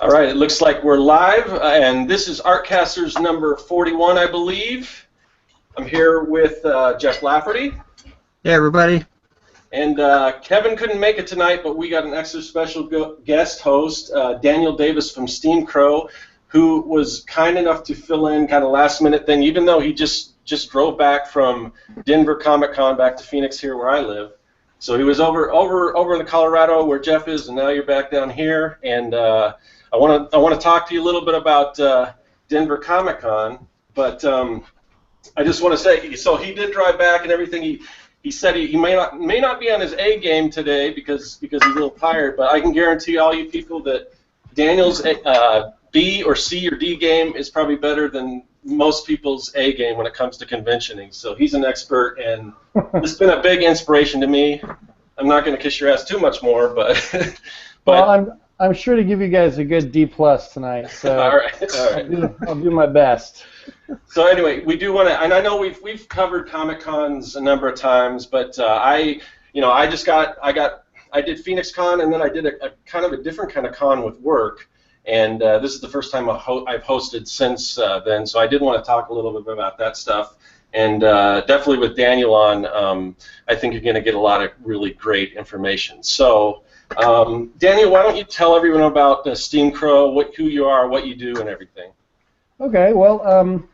All right, it looks like we're live, and this is Artcasters number 41, I believe. I'm here with Jeff Lafferty. Hey, everybody. And Kevin couldn't make it tonight, but we got an extra special guest host, Daniel Davis from Steam Crow, who was kind enough to fill in kind of last-minute thing, even though he just drove back from Denver Comic-Con back to Phoenix here where I live. So he was over in the Colorado where Jeff is, and now you're back down here. And I want to talk to you a little bit about Denver Comic-Con, but I just want to say, so he did drive back and everything. He said he may not be on his A game today because he's a little tired, but I can guarantee all you people that Daniel's B or C or D game is probably better than most people's A game when it comes to conventioning. So he's an expert, and it's been a big inspiration to me. I'm not going to kiss your ass too much more, but well, I'm sure to give you guys a good D+ tonight. So all right. I'll do my best. So anyway, we do want to, and I know we've covered Comic-Cons a number of times, but I did Phoenix Con, and then I did a kind of a different kind of con with work, and this is the first time I've hosted since then. So I did want to talk a little bit about that stuff, and definitely with Daniel on, I think you're going to get a lot of really great information. So. Daniel, why don't you tell everyone about Steam Crow, who you are, what you do, and everything? Okay, well,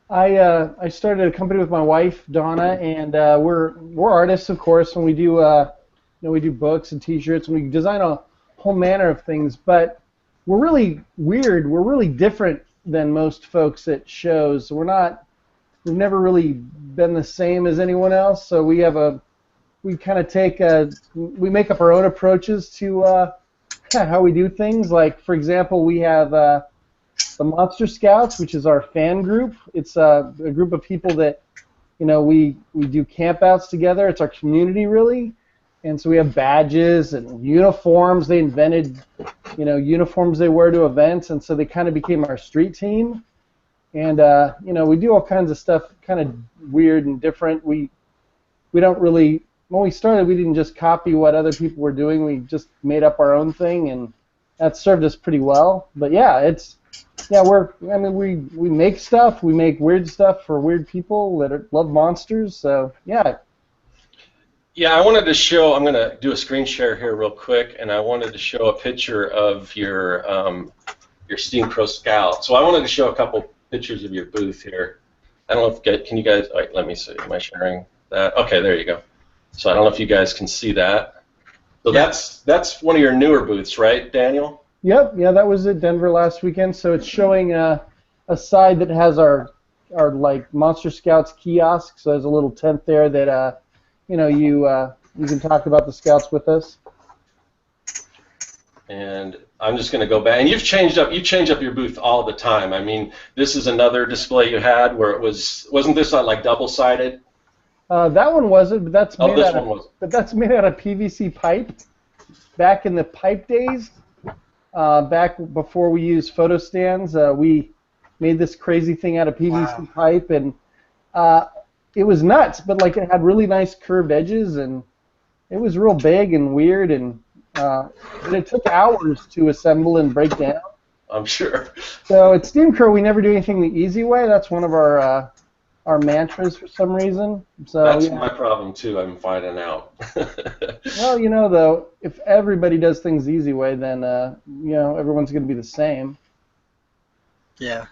I started a company with my wife Donna, and we're artists, of course, and we do we do books and T-shirts, and we design a whole manner of things. But we're really weird. We're really different than most folks at shows. We've never really been the same as anyone else. So we kind of we make up our own approaches to how we do things. Like, for example, we have the Monster Scouts, which is our fan group. It's a group of people that, we do campouts together. It's our community, really. And so we have badges and uniforms. They invented, uniforms they wear to events, and so they kind of became our street team. And, we do all kinds of stuff kind of weird and different. We don't really... When we started, we didn't just copy what other people were doing. We just made up our own thing, and that served us pretty well. But yeah, we make stuff. We make weird stuff for weird people that love monsters. So yeah. Yeah, I wanted to show. I'm going to do a screen share here real quick, and I wanted to show a picture of your Steam Crow Scout. So I wanted to show a couple pictures of your booth here. I don't know if can you guys? All right, let me see. Am I sharing that? Okay, there you go. So I don't know if you guys can see that. So yeah. That's one of your newer booths, right, Daniel? Yep. Yeah, that was at Denver last weekend. So it's showing a side that has our like Monster Scouts kiosk. So there's a little tent there that you can talk about the Scouts with us. And I'm just going to go back. And you've changed up your booth all the time. I mean, this is another display you had where it wasn't this like double-sided? That one wasn't, but that's made out of PVC pipe. Back in the pipe days, back before we used photo stands, we made this crazy thing out of PVC pipe, and it was nuts. But like it had really nice curved edges, and it was real big and weird, and it took hours to assemble and break down. I'm sure. So at Steam Crow, we never do anything the easy way. That's one of our mantras for some reason. So that's my problem too. I'm finding out. Well, though, if everybody does things the easy way, then everyone's going to be the same. Yeah.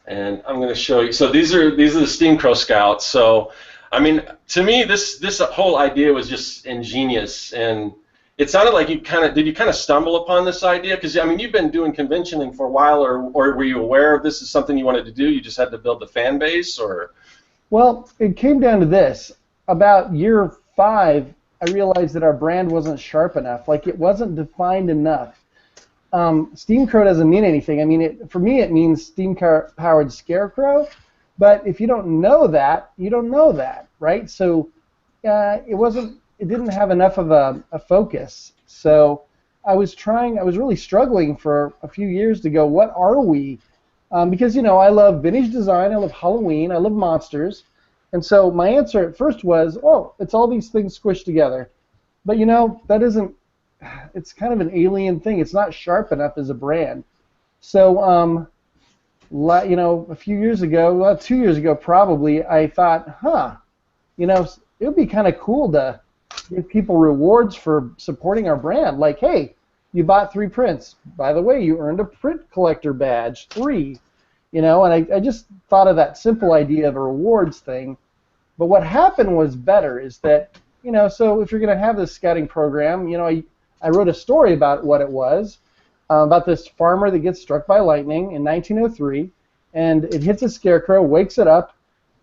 And I'm going to show you. So these are the Steam Crow Scouts. So, I mean, to me, this whole idea was just ingenious, and it sounded like you kind of stumble upon this idea? Because I mean, you've been doing conventioning for a while, or were you aware of this as something you wanted to do? You just had to build the fan base, or? Well, it came down to this. About year 5, I realized that our brand wasn't sharp enough. Like, it wasn't defined enough. Steam Crow doesn't mean anything. I mean, for me, it means steam-powered scarecrow. But if you don't know that, you don't know that, right? So it didn't have enough of a focus. So I was really struggling for a few years to go, what are we? Because, I love vintage design, I love Halloween, I love monsters. And so my answer at first was, oh, it's all these things squished together. But, that isn't it's kind of an alien thing. It's not sharp enough as a brand. So, a few years ago, well, 2 years ago probably, I thought, it would be kind of cool to give people rewards for supporting our brand. Like, hey, you bought 3 prints. By the way, you earned a print collector badge, 3. And I just thought of that simple idea of a rewards thing. But what happened was better, is that, so if you're going to have this scouting program, I wrote a story about what it was, about this farmer that gets struck by lightning in 1903, and it hits a scarecrow, wakes it up,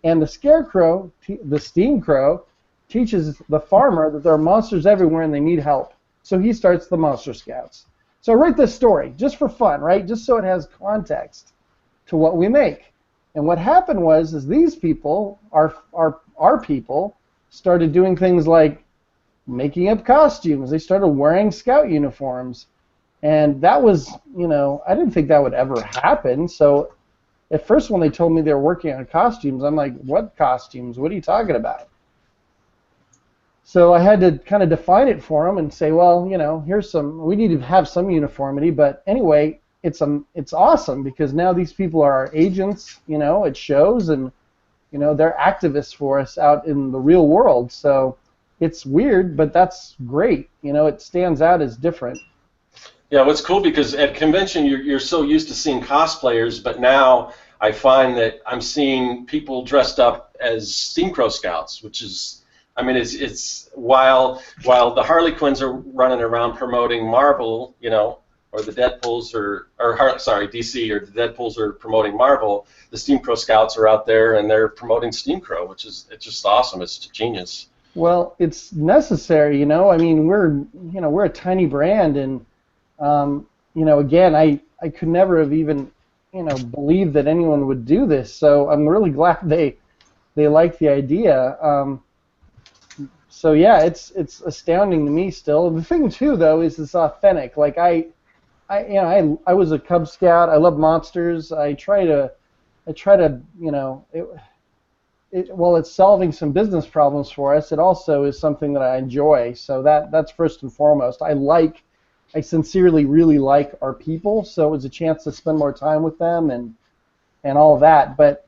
and the scarecrow, the steam crow, teaches the farmer that there are monsters everywhere and they need help. So he starts the Monster Scouts. So I write this story just for fun, right? Just so it has context to what we make. And what happened was, is these people, our people, started doing things like making up costumes. They started wearing scout uniforms. And that was, I didn't think that would ever happen. So at first when they told me they were working on costumes, I'm like, what costumes? What are you talking about? So I had to kind of define it for them and say, well, we need to have some uniformity. But anyway, it's awesome because now these people are our agents, it shows, and, they're activists for us out in the real world. So it's weird, but that's great. It stands out as different. Yeah, what's cool, because at convention you're so used to seeing cosplayers, but now I find that I'm seeing people dressed up as Steam Crow Scouts, which is, it's while the Harley Quinns are running around promoting Marvel, or the Deadpools DC, or the Deadpools are promoting Marvel, the Steam Crow Scouts are out there and they're promoting Steam Crow, it's just awesome. It's genius. Well, it's necessary, we're a tiny brand, and again, I could never have even, believed that anyone would do this. So I'm really glad they like the idea. So yeah, it's astounding to me still. The thing too, though, is it's authentic. Like I was a Cub Scout. I love monsters. I try to, while it's solving some business problems for us, it also is something that I enjoy. So that's first and foremost. I sincerely really like our people, so it was a chance to spend more time with them and all that. But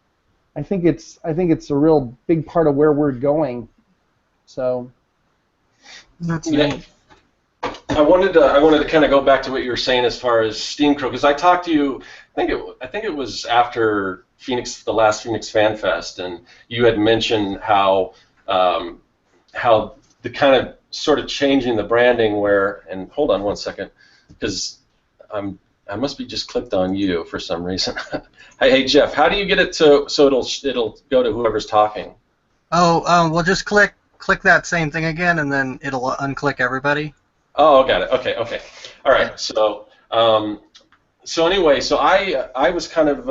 I think it's a real big part of where we're going. So that's neat. I wanted to kind of go back to what you were saying as far as Steam Crow, because I talked to you. I think it was after the last Phoenix Fan Fest, and you had mentioned how the kind of sort of changing the branding where, and hold on one second, because I must be just clicked on you for some reason. Hey Jeff, how do you get it so it'll go to whoever's talking? Oh, well, just click that same thing again, and then it'll unclick everybody. Oh, got it. Okay. All right. So anyway, so I was kind of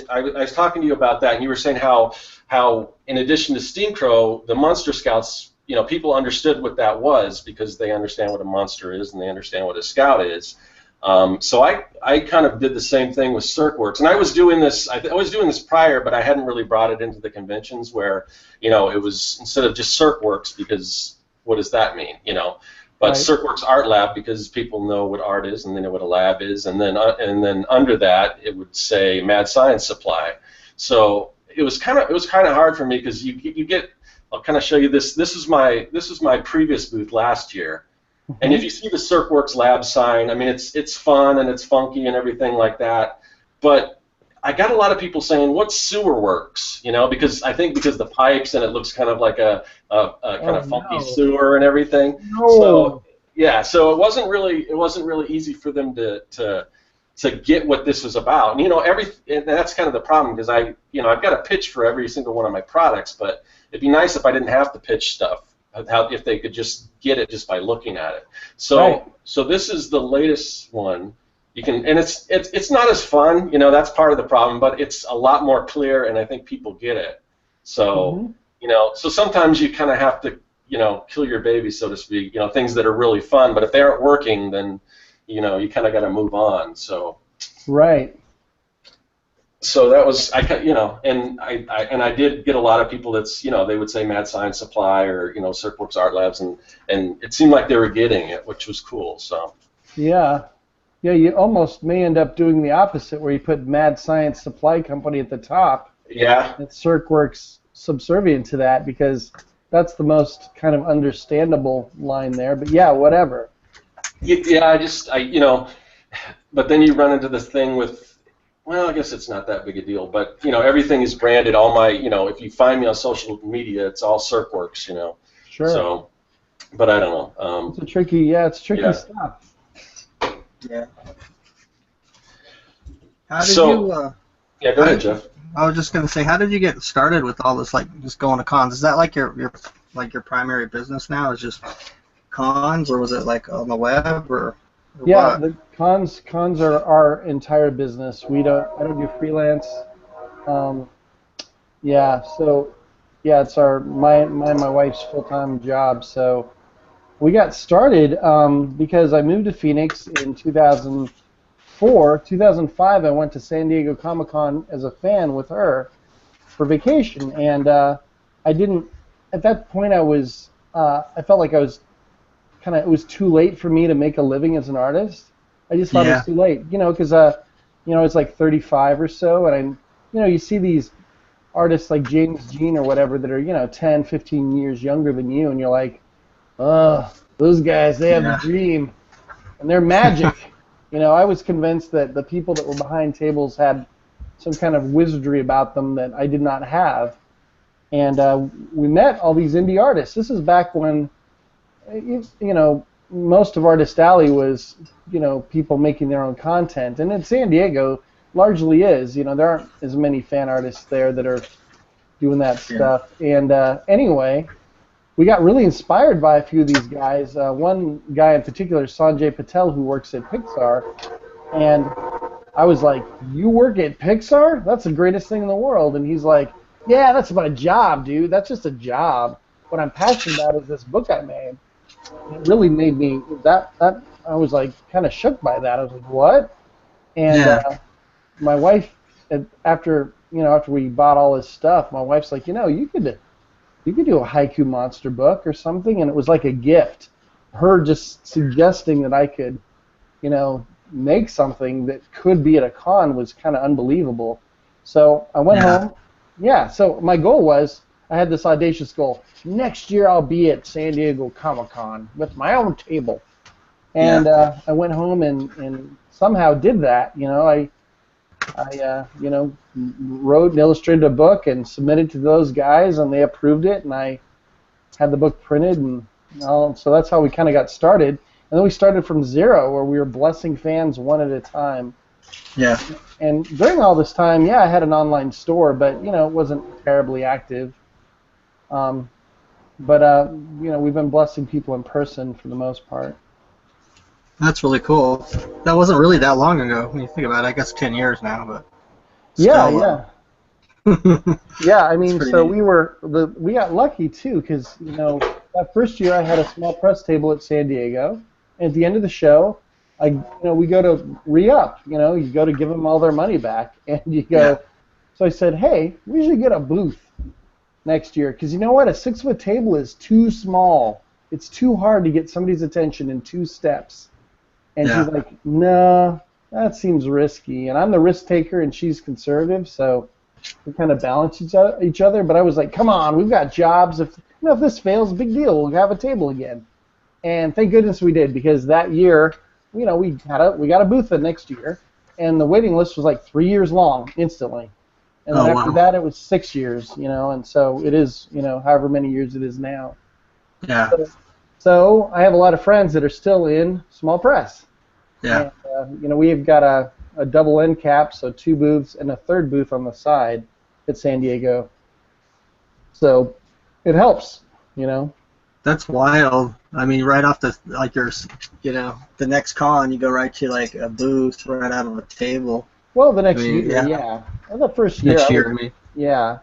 I was talking to you about that, and you were saying how in addition to Steam Crow, the Monster Scouts, people understood what that was because they understand what a monster is and they understand what a scout is. So I kind of did the same thing with Serkworks, and I was doing this. I was doing this prior, but I hadn't really brought it into the conventions where it was instead of just Serkworks, because what does that mean? But right. Serkworks Art Lab, because people know what art is and they know what a lab is, and then under that it would say Mad Science Supply. So it was kind of hard for me because you get. I'll kind of show you this. This is my previous booth last year, and if you see the Serkworks Lab sign, it's fun and it's funky and everything like that. But I got a lot of people saying, "What's Sewer Works?" Because the pipes and it looks kind of like a kind of funky sewer and everything. No. So yeah, so it wasn't really easy for them to get what this was about. And that's kind of the problem, because I've got a pitch for every single one of my products, but it'd be nice if I didn't have to pitch stuff. If they could just get it just by looking at it. So right. So this is the latest one. You can, and it's not as fun, that's part of the problem, but it's a lot more clear, and I think people get it. So so sometimes you kind of have to kill your baby, so to speak. Things that are really fun, but if they aren't working, then you kind of got to move on. So right. So that was and I did get a lot of people that's they would say Mad Science Supply or Serkworks Art Labs, and it seemed like they were getting it, which was cool. So Yeah. Yeah, you almost may end up doing the opposite, where you put Mad Science Supply Company at the top. yeah, And Serkworks subservient to that, because that's the most kind of understandable line there. But yeah, whatever. yeah. But then you run into this thing with, well, I guess it's not that big a deal, but everything is branded. All my, if you find me on social media, it's all Serkworks, Sure. So, but I don't know. It's tricky yeah. stuff. Yeah. How did So, you? Yeah, go ahead, Jeff. I was just gonna say, how did you get started with all this, like just going to cons? Is that like your primary business now? Is just cons, or was it like on the web, or Yeah, what? the cons are our entire business. I don't do freelance. Yeah, so yeah, it's my and my wife's full-time job. So we got started because I moved to Phoenix in 2004. 2005, I went to San Diego Comic-Con as a fan with her for vacation, and I didn't. At that point, I felt like I was it was too late for me to make a living as an artist. I just thought it was too late, because it's like 35 or so, and you see these artists like James Jean or whatever that are 10, 15 years younger than you, and you're like, those guys, they have a dream, and they're magic. I was convinced that the people that were behind tables had some kind of wizardry about them that I did not have, and we met all these indie artists. This is back when most of Artist Alley was, people making their own content. And in San Diego, largely is. There aren't as many fan artists there that are doing that stuff. And anyway, we got really inspired by a few of these guys. One guy in particular, Sanjay Patel, who works at Pixar. And I was like, you work at Pixar? That's the greatest thing in the world. And he's like, yeah, that's about a job, dude. That's just a job. What I'm passionate about is this book I made. It really made me I was like kind of shook by that. I was like, what? And my wife, after we bought all this stuff, my wife's like, you could do a haiku monster book or something, and it was like a gift. Her just suggesting that I could, make something that could be at a con was kind of unbelievable. So I went home. Yeah. So my goal was, I had this audacious goal. Next year I'll be at San Diego Comic-Con with my own table. And I went home and somehow did that. I wrote and illustrated a book and submitted to those guys, and they approved it, and I had the book printed, and so that's how we kind of got started. And then we started from zero, where we were blessing fans one at a time. Yeah. And during all this time, I had an online store, but it wasn't terribly active. But we've been blessing people in person for the most part. That's really cool. That wasn't really that long ago when you think about it. I guess 10 years now, but still, yeah. Yeah, I mean, so neat. we got lucky too, because that first year I had a small press table at San Diego, and at the end of the show, we go to re-up. You go to give them all their money back, and you go. Yeah. So I said, hey, we should get a booth next year, because you know what? A 6-foot table is too small. It's too hard to get somebody's attention in 2 steps. And she's like, no, that seems risky. And I'm the risk taker, and she's conservative, so we kind of balance each other. But I was like, come on, we've got jobs. If this fails, big deal. We'll have a table again. And thank goodness we did, because that year, we got a booth the next year, and the waiting list was like 3 years long instantly. And then after that, it was 6 years, and so it is, however many years it is now. Yeah. So I have a lot of friends that are still in small press. Yeah. And, we've got a double end cap, so 2 booths, and a 3rd booth on the side at San Diego. So it helps, That's wild. I mean, right off the the next con, you go right to like a booth right out of a table. Well, the next year, yeah. Well, the first year. Next year, Yeah.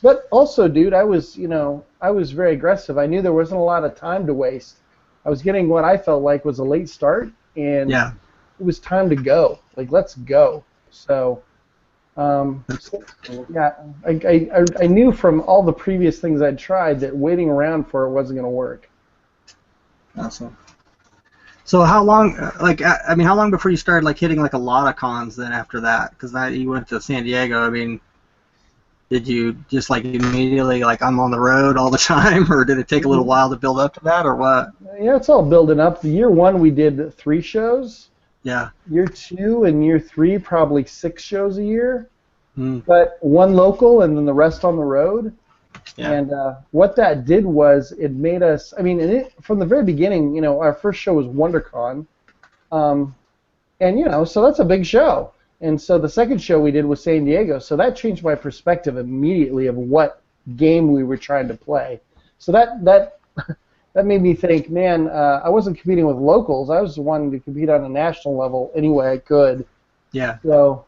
But also, dude, I was very aggressive. I knew there wasn't a lot of time to waste. I was getting what I felt like was a late start, and it was time to go. Like, let's go. So Yeah, I knew from all the previous things I'd tried that waiting around for it wasn't going to work. Awesome. So how long, I mean, how long before you started like hitting like a lot of cons then after that? Because now you went to San Diego. I mean, did you just like immediately like I'm on the road all the time, or did it take a little while to build up to that, or what? Yeah, it's all building up. The year 1 we did 3 shows. Yeah. Year 2 and year 3 probably 6 shows a year. Mm. But 1 local and then the rest on the road. Yeah. And what that did was it made us, I mean, from the very beginning, you know, our first show was WonderCon. And, you know, so that's a big show. And so the second show we did was San Diego. So that changed my perspective immediately of what game we were trying to play. So that made me think, man, I wasn't competing with locals. I was wanting to compete on a national level any way I could. Yeah. So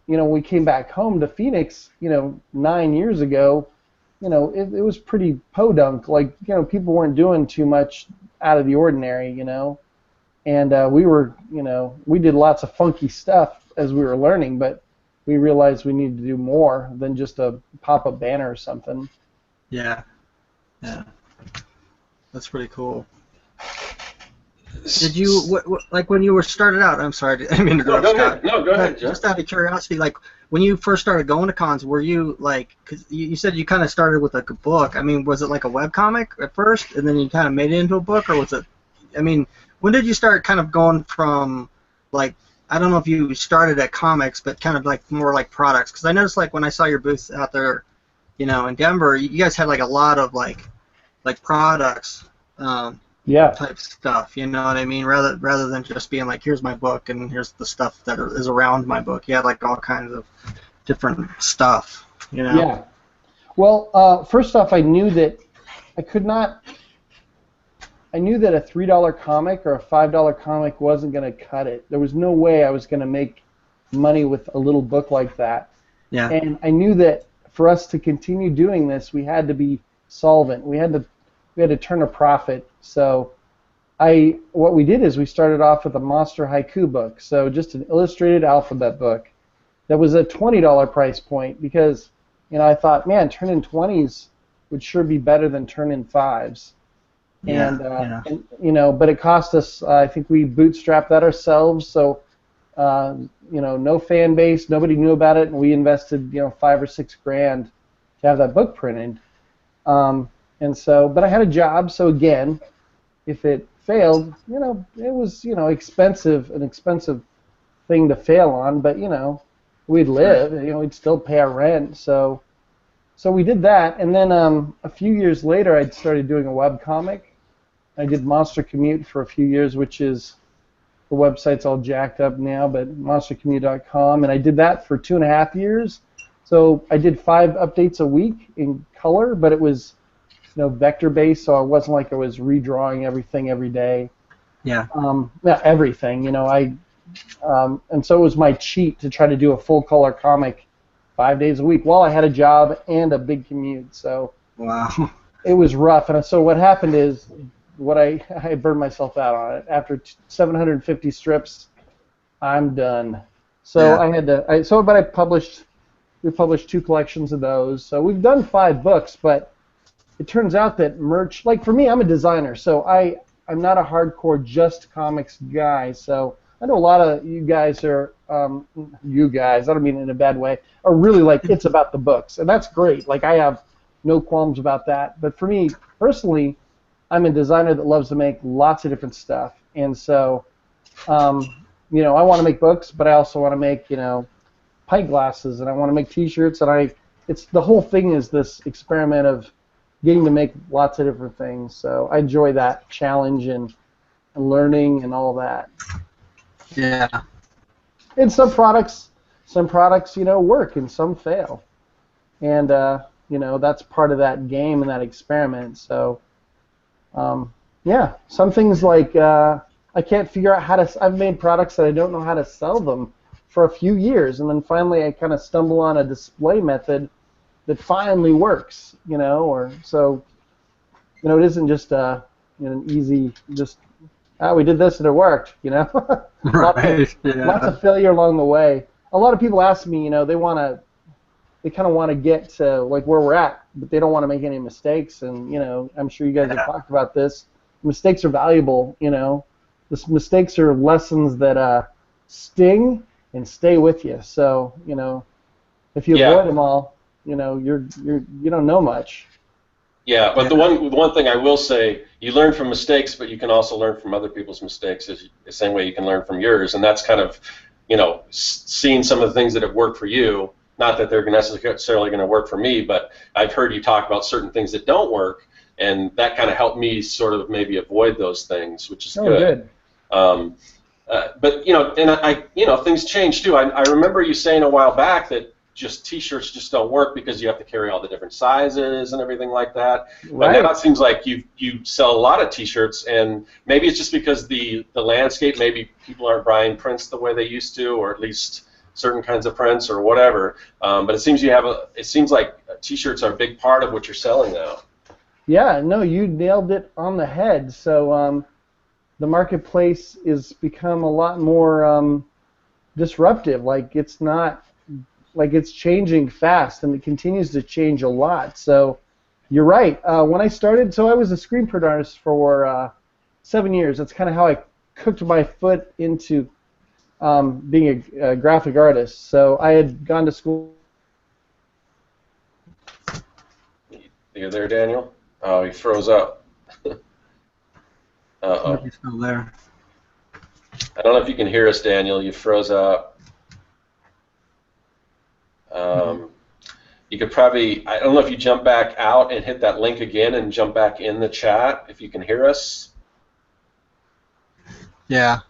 you know, when we came back home to Phoenix, you know, 9 years ago, you know, it was pretty podunk. Like, you know, people weren't doing too much out of the ordinary, you know. And we were, you know, we did lots of funky stuff as we were learning, but we realized we needed to do more than just a pop-up banner or something. Yeah. Yeah. That's pretty cool. Did you, like when you were started out, I'm sorry, I mean, go ahead. No, go ahead, Jeff. Just out of curiosity, like when you first started going to cons, were you like, because you said you kind of started with like a book. I mean, was it like a webcomic at first, and then you kind of made it into a book, or was it, I mean, when did you start kind of going from, like, I don't know if you started at comics, but kind of like more like products? Because I noticed like when I saw your booth out there, you know, in Denver, you guys had like a lot of like products. Yeah. Type stuff, you know what I mean? Rather than just being like, here's my book and here's the stuff that is around my book. You had like all kinds of different stuff, you know? Yeah. Well, first off, I knew that I could not. I knew that a $3 comic or a $5 comic wasn't going to cut it. There was no way I was going to make money with a little book like that. Yeah. And I knew that for us to continue doing this, we had to be solvent. We had to turn a profit. So what we did is we started off with a monster haiku book, so just an illustrated alphabet book. That was a $20 price point because, you know, I thought, man, turning 20s would sure be better than turning 5s. Yeah, And you know, but it cost us. I think we bootstrapped that ourselves. So, you know, no fan base, nobody knew about it, and we invested, you know, $5 or $6 grand to have that book printed. And so, but I had a job, so again, if it failed, you know, it was, you know, an expensive thing to fail on, but, you know, we'd live, you know, we'd still pay our rent, so we did that, and then a few years later, I started doing a web comic. I did Monster Commute for a few years, which is, the website's all jacked up now, but monstercommute.com, and I did that for 2.5 years. So I did 5 updates a week in color, but it was, you know, vector-based, so it wasn't like I was redrawing everything every day. Yeah. Not everything, you know. And so it was my cheat to try to do a full-color comic 5 days a week while I had a job and a big commute. So wow. It was rough. And so what happened is, I burned myself out on it. After 750 strips, I'm done. So yeah. We published 2 collections of those. So we've done 5 books, but it turns out that merch, like for me, I'm a designer, so I'm not a hardcore just comics guy. So I know a lot of you guys are, you guys, I don't mean it in a bad way, are really like, it's about the books, and that's great. Like, I have no qualms about that. But for me, personally, I'm a designer that loves to make lots of different stuff. And so, you know, I want to make books, but I also want to make, you know, pint glasses, and I want to make T-shirts, and it's the whole thing is this experiment of getting to make lots of different things. So I enjoy that challenge and learning and all that. Yeah. And some products, you know, work and some fail. And, you know, that's part of that game and that experiment. So, yeah, some things like I can't figure out I've made products that I don't know how to sell them for a few years, and then finally I kind of stumble on a display method that finally works, you know, or so, you know, it isn't just you know, an easy, just, we did this and it worked, you know. Right. Lots of failure along the way. a lot of people ask me, they kind of want to get to like where we're at, but they don't want to make any mistakes. And I'm sure you guys have talked about this. Mistakes are valuable. Mistakes are lessons that sting and stay with you. So if you avoid them all, you don't know much. Yeah, but the one thing I will say, you learn from mistakes, but you can also learn from other people's mistakes the same way you can learn from yours, and that's kind of, seeing some of the things that have worked for you. Not that they're necessarily going to work for me, but I've heard you talk about certain things that don't work, and that kind of helped me sort of maybe avoid those things, which is good. But things change too. I remember you saying a while back that just T-shirts just don't work because you have to carry all the different sizes and everything like that. But now it seems like you sell a lot of T-shirts, and maybe it's just because the landscape, maybe people aren't buying prints the way they used to, or at least certain kinds of prints or whatever. But it seems it seems like T-shirts are a big part of what you're selling now. Yeah, no, you nailed it on the head. So the marketplace has become a lot more disruptive. Like it's changing fast, and it continues to change a lot. So you're right. When I started, so I was a screen print artist for 7 years. That's kind of how I cooked my foot into being a graphic artist. So I had gone to school. You there, Daniel? Oh, he froze up. Uh-oh. He's still there. I don't know if you can hear us, Daniel. You froze up. You could probably, I don't know if you jump back out and hit that link again and jump back in the chat, if you can hear us. Yeah.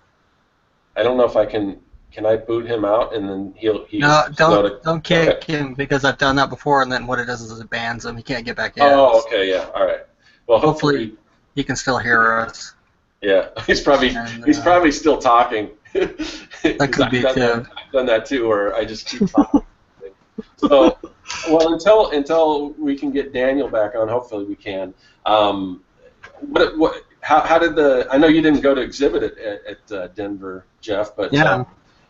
I don't know if I can I boot him out and then he'll No, don't kick him, because I've done that before, and then what it does is it bans him. He can't get back in. Oh, okay, yeah, all right. Well, hopefully he can still hear us. Yeah, he's probably still talking. That could be too. I've done that too, where I just keep talking. So, well, until we can get Daniel back on, hopefully we can. How did I know you didn't go to exhibit at Denver, Jeff, but yeah,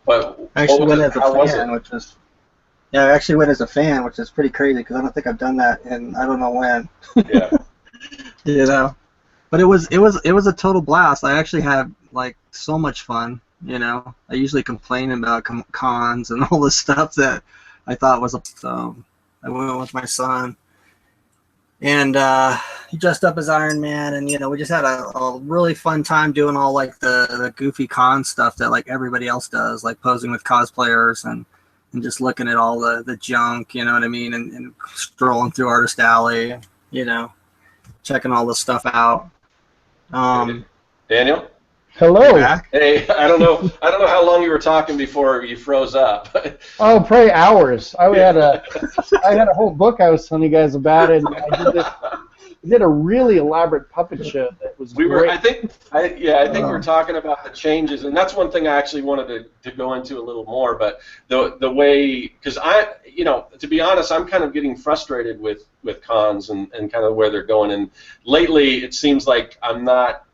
but I actually went as a fan, I actually went as a fan, which is pretty crazy because I don't think I've done that in I don't know when. Yeah. But it was a total blast. I actually had like so much fun. I usually complain about cons and all this stuff that I thought was I went with my son, and he dressed up as Iron Man, and we just had a really fun time doing all like the goofy con stuff that like everybody else does, like posing with cosplayers and just looking at all the junk, you know what I mean, and strolling through Artist Alley, checking all this stuff out. Daniel? Hello. Hey, I don't know how long you were talking before you froze up. Oh, probably hours. I had a whole book I was telling you guys about it. And I did a really elaborate puppet show that was great. I think we're talking about the changes, and that's one thing I actually wanted to go into a little more. But the way, because to be honest, I'm kind of getting frustrated with cons and kind of where they're going. And lately, it seems like I'm not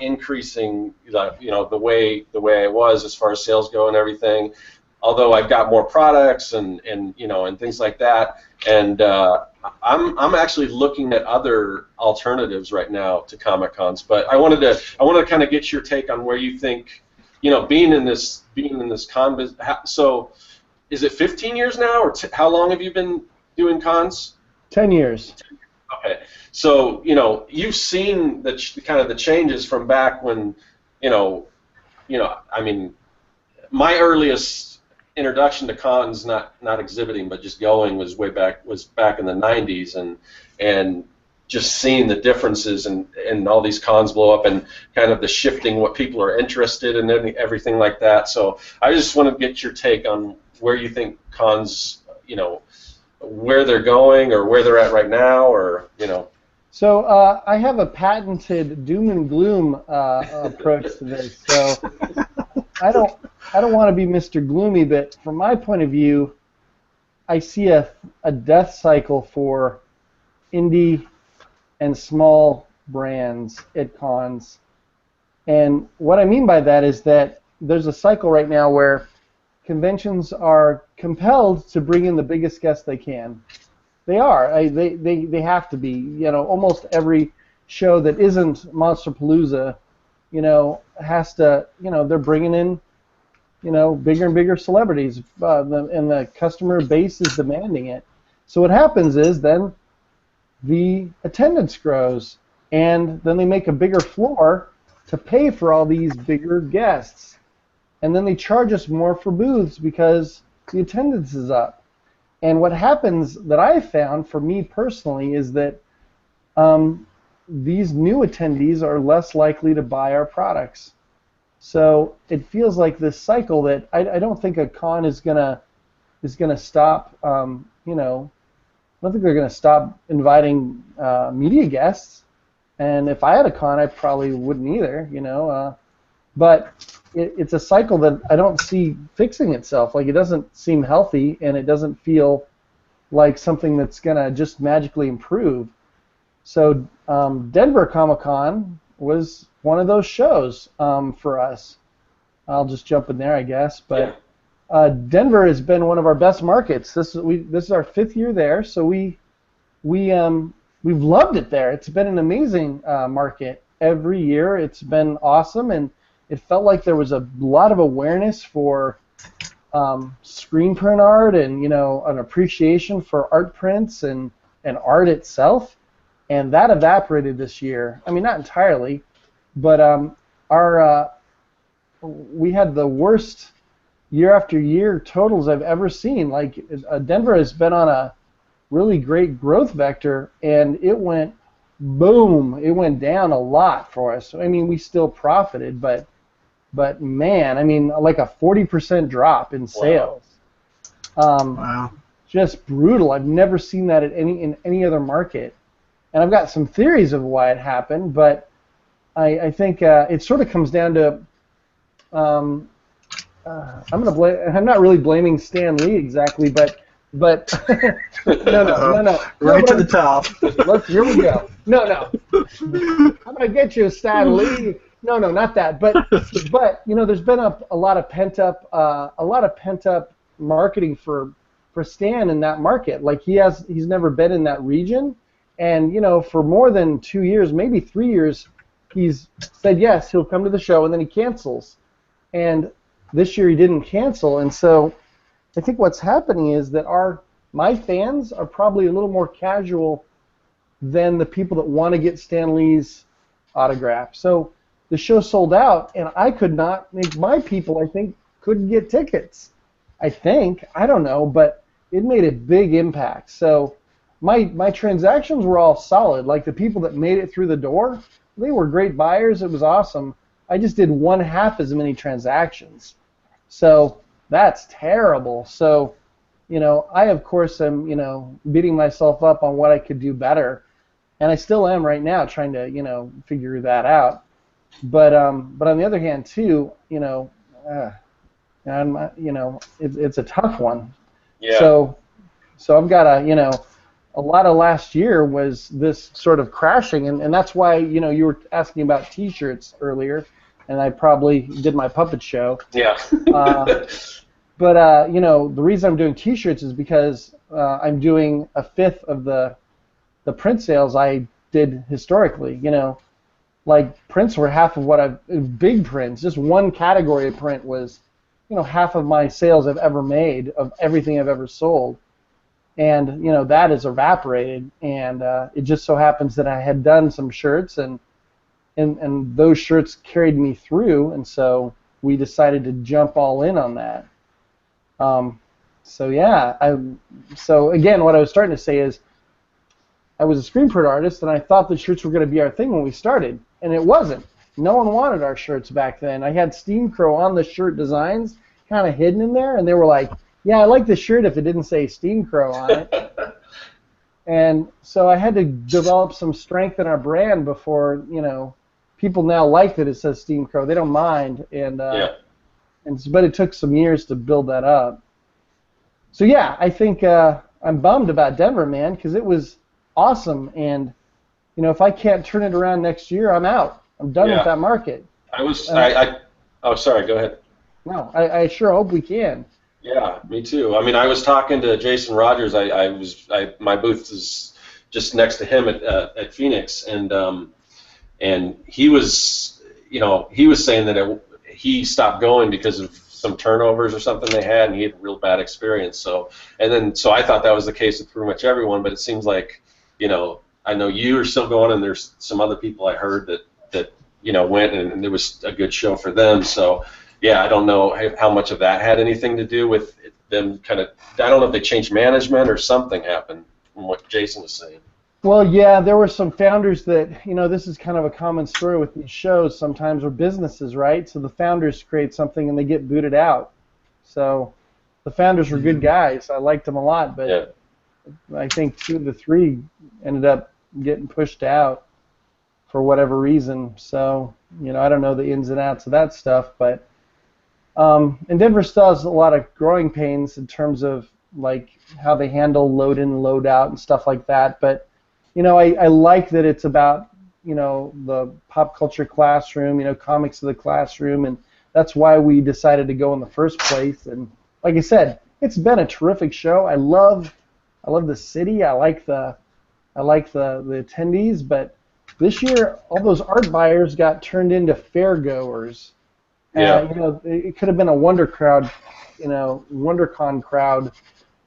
increasing the way I was as far as sales go and everything. Although I've got more products and things like that, and I'm actually looking at other alternatives right now to Comic Cons. But I wanted to kind of get your take on where you think, being in this con business. So, is it 15 years now, or how long have you been doing cons? 10 years. Okay, so you've seen the changes from back when, I mean, my earliest introduction to cons, not exhibiting but just going, was back in the 90s, and just seeing the differences and all these cons blow up and kind of the shifting what people are interested in and everything like that. So I just want to get your take on where you think cons, where they're going or where they're at right now, or So I have a patented doom and gloom approach to this. So I don't want to be Mr. Gloomy, but from my point of view, I see a death cycle for indie and small brands at cons. And what I mean by that is that there's a cycle right now where conventions are compelled to bring in the biggest guests they can. They are. They have to be. You know, almost every show that isn't Monsterpalooza, you know, has to. You know, they're bringing in, you know, bigger and bigger celebrities, and the customer base is demanding it. So what happens is then the attendance grows, and then they make a bigger floor to pay for all these bigger guests, and then they charge us more for booths because the attendance is up. And what happens that I found for me personally is that these new attendees are less likely to buy our products. So it feels like this cycle that I don't think a con is gonna stop. You know, I don't think they're gonna stop inviting media guests. And if I had a con, I probably wouldn't either. You know, but it's a cycle that I don't see fixing itself. Like, it doesn't seem healthy, and it doesn't feel like something that's gonna just magically improve. So Denver Comic-Con was one of those shows for us. I'll just jump in there, I guess. But Denver has been one of our best markets. This is our 5th year there, so we've loved it there. It's been an amazing market every year. It's been awesome, and it felt like there was a lot of awareness for screen print art, and, you know, an appreciation for art prints and art itself. And that evaporated this year. I mean, not entirely, but we had the worst year after year totals I've ever seen. Like, Denver has been on a really great growth vector, and it went boom. It went down a lot for us. I mean, we still profited, but man, I mean, like a 40% drop in sales. Wow. Just brutal. I've never seen that in any other market. And I've got some theories of why it happened, but I think it sort of comes down to I'm not really blaming Stan Lee exactly, but no. Right to the top. Here we go. No. I'm gonna get you, Stan Lee. No, not that. But you know, there's been a lot of pent up marketing for Stan in that market. Like, he's never been in that region. And, you know, for more than 2 years, maybe 3 years, he's said yes, he'll come to the show, and then he cancels. And this year he didn't cancel, and so I think what's happening is that my fans are probably a little more casual than the people that want to get Stan Lee's autograph. So the show sold out, and I could not make my people, I think, couldn't get tickets. I don't know, but it made a big impact. So my transactions were all solid. Like, the people that made it through the door, they were great buyers. It was awesome. I just did 1/2 as many transactions. So that's terrible. So, you know, I, of course, am, you know, beating myself up on what I could do better. And I still am right now, trying to, you know, figure that out. But on the other hand, too, you know, it's a tough one. Yeah. So I've got you know, a lot of last year was this sort of crashing, and that's why, you know, you were asking about T-shirts earlier, and I probably did my puppet show. Yeah. But you know, the reason I'm doing T-shirts is because I'm doing 1/5 of the print sales I did historically. You know, like, prints were half of what big prints. Just one category of print was, you know, half of my sales I've ever made of everything I've ever sold. And, you know, that has evaporated, and it just so happens that I had done some shirts, and those shirts carried me through, and so we decided to jump all in on that. So yeah, so again, what I was starting to say is, I was a screen print artist, and I thought the shirts were going to be our thing when we started, and it wasn't. No one wanted our shirts back then. I had Steam Crow on the shirt designs, kind of hidden in there, and they were like, yeah, I like the shirt if it didn't say Steam Crow on it. And so I had to develop some strength in our brand before, you know, people now like that it says Steam Crow. They don't mind, but it took some years to build that up. So yeah, I think I'm bummed about Denver, man, because it was awesome, and, you know, if I can't turn it around next year, I'm out. I'm done with that market. Oh, sorry, go ahead. No, I sure hope we can. Yeah, me too. I mean, I was talking to Jason Rogers. My booth is just next to him at Phoenix, and he was, he was saying that he stopped going because of some turnovers or something they had, and he had a real bad experience. So I thought that was the case with pretty much everyone, but it seems like, I know you are still going, and there's some other people I heard that went, and it was a good show for them. So yeah, I don't know how much of that had anything to do with them kind of. I don't know if they changed management or something happened from what Jason was saying. Well, yeah, there were some founders that, this is kind of a common story with these shows sometimes, or businesses, right? So the founders create something and they get booted out. So the founders were good guys. I liked them a lot, but yeah. I think 2 of the 3 ended up getting pushed out for whatever reason. So, I don't know the ins and outs of that stuff, but and Denver still has a lot of growing pains in terms of like how they handle load in, load out, and stuff like that. But I like that it's about the pop culture classroom, comics of the classroom, and that's why we decided to go in the first place. And like I said, it's been a terrific show. I love the city. I like the attendees, but this year all those art buyers got turned into fair goers. Yeah. It could have been a Wonder crowd, WonderCon crowd.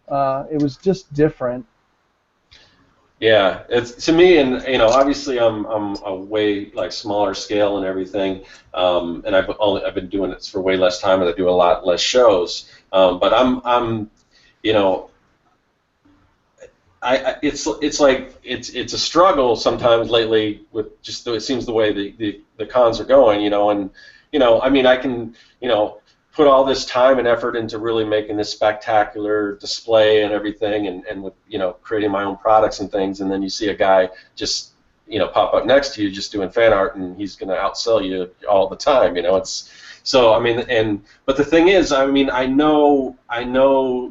It was just different. Yeah, it's to me, and obviously I'm a way like smaller scale and everything, and I've been doing it for way less time, and I do a lot less shows. But I'm it's like it's a struggle sometimes lately with just it seems the way the cons are going, and I mean I can put all this time and effort into really making this spectacular display and everything, and with creating my own products and things, and then you see a guy just pop up next to you just doing fan art, and he's going to outsell you all the time. It's so I mean, but the thing is, I mean, I know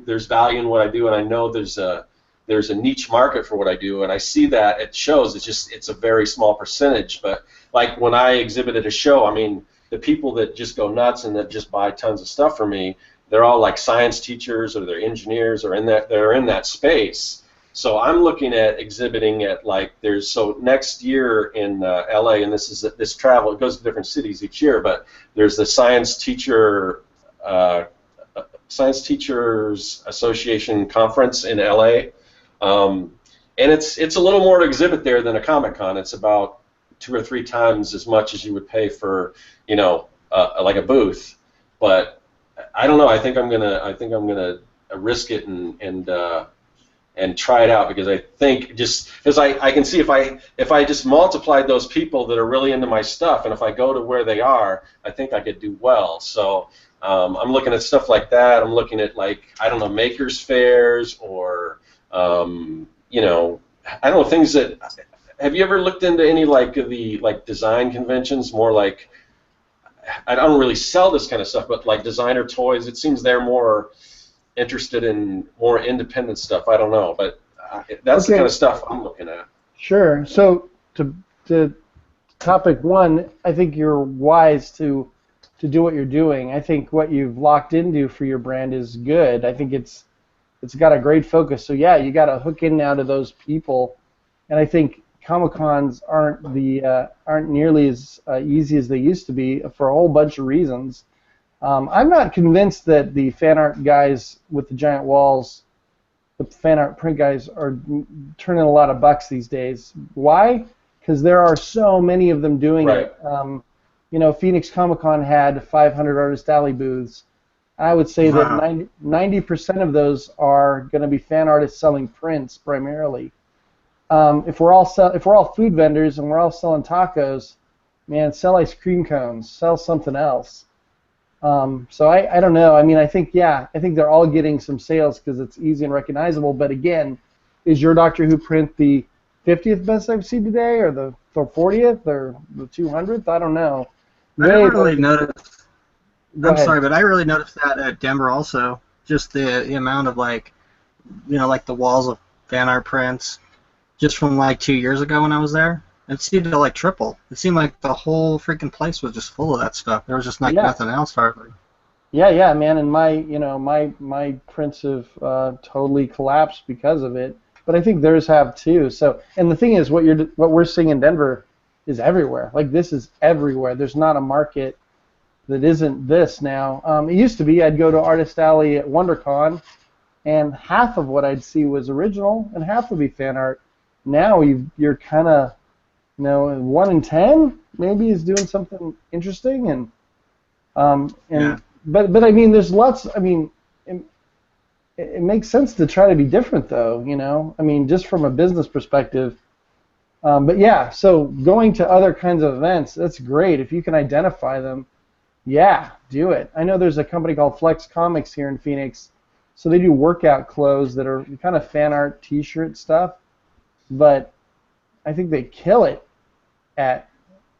there's value in what I do, and I know there's a niche market for what I do, and I see that at shows. It's a very small percentage, but like when I exhibited a show, I mean, the people that just go nuts and that just buy tons of stuff from me, they're all like science teachers or they're engineers or they're in that space. So I'm looking at exhibiting at so next year in LA, and this travel, it goes to different cities each year, but there's the Science Teachers Association conference in LA, and it's a little more to exhibit there than a Comic-Con. It's about 2 or 3 times as much as you would pay for like a booth, but I don't know. I think I'm gonna risk it and try it out, because I think just because I can see if I just multiplied those people that are really into my stuff, and if I go to where they are, I think I could do well. So I'm looking at stuff like that. I'm looking at I don't know, makers fairs, or I don't know, things that. Have you ever looked into any the design conventions? More like, I don't really sell this kind of stuff, but like designer toys. It seems they're more interested in more independent stuff. I don't know, but that's the kind of stuff I'm looking at. Sure. So to topic 1, I think you're wise to do what you're doing. I think what you've locked into for your brand is good. I think it's got a great focus. So yeah, you got to hook in now to those people, and I think Comic-Cons aren't nearly as easy as they used to be for a whole bunch of reasons. I'm not convinced that the fan art guys with the giant walls, the fan art print guys, are turning a lot of bucks these days. Why? Because there are so many of them doing it. Phoenix Comic-Con had 500 Artist Alley booths. I would say that 90% of those are going to be fan artists selling prints primarily. If we're all food vendors and we're all selling tacos, man, sell ice cream cones, sell something else. So I don't know. I mean, I think they're all getting some sales because it's easy and recognizable. But again, is your Doctor Who print the 50th best I've seen today, or the 40th, or the 200th? I don't know. I really noticed. Sorry, but I really noticed that at Denver also. Just the amount of like the walls of fan art prints. Just from 2 years ago when I was there, it seemed to triple. It seemed like the whole freaking place was just full of that stuff. There was just nothing else hardly. Yeah, man, and my prints have totally collapsed because of it. But I think theirs have too. So, and the thing is, what we're seeing in Denver is everywhere. Like, this is everywhere. There's not a market that isn't this now. It used to be I'd go to Artist Alley at WonderCon, and half of what I'd see was original, and half would be fan art. Now you're kind of, 1 in 10 maybe is doing something interesting, and Yeah. but I mean, there's lots. I mean, it makes sense to try to be different, though. I mean, just from a business perspective. But yeah, so going to other kinds of events, that's great if you can identify them. Yeah, do it. I know there's a company called Flex Comics here in Phoenix, so they do workout clothes that are kind of fan art T-shirt stuff, but I think they kill it at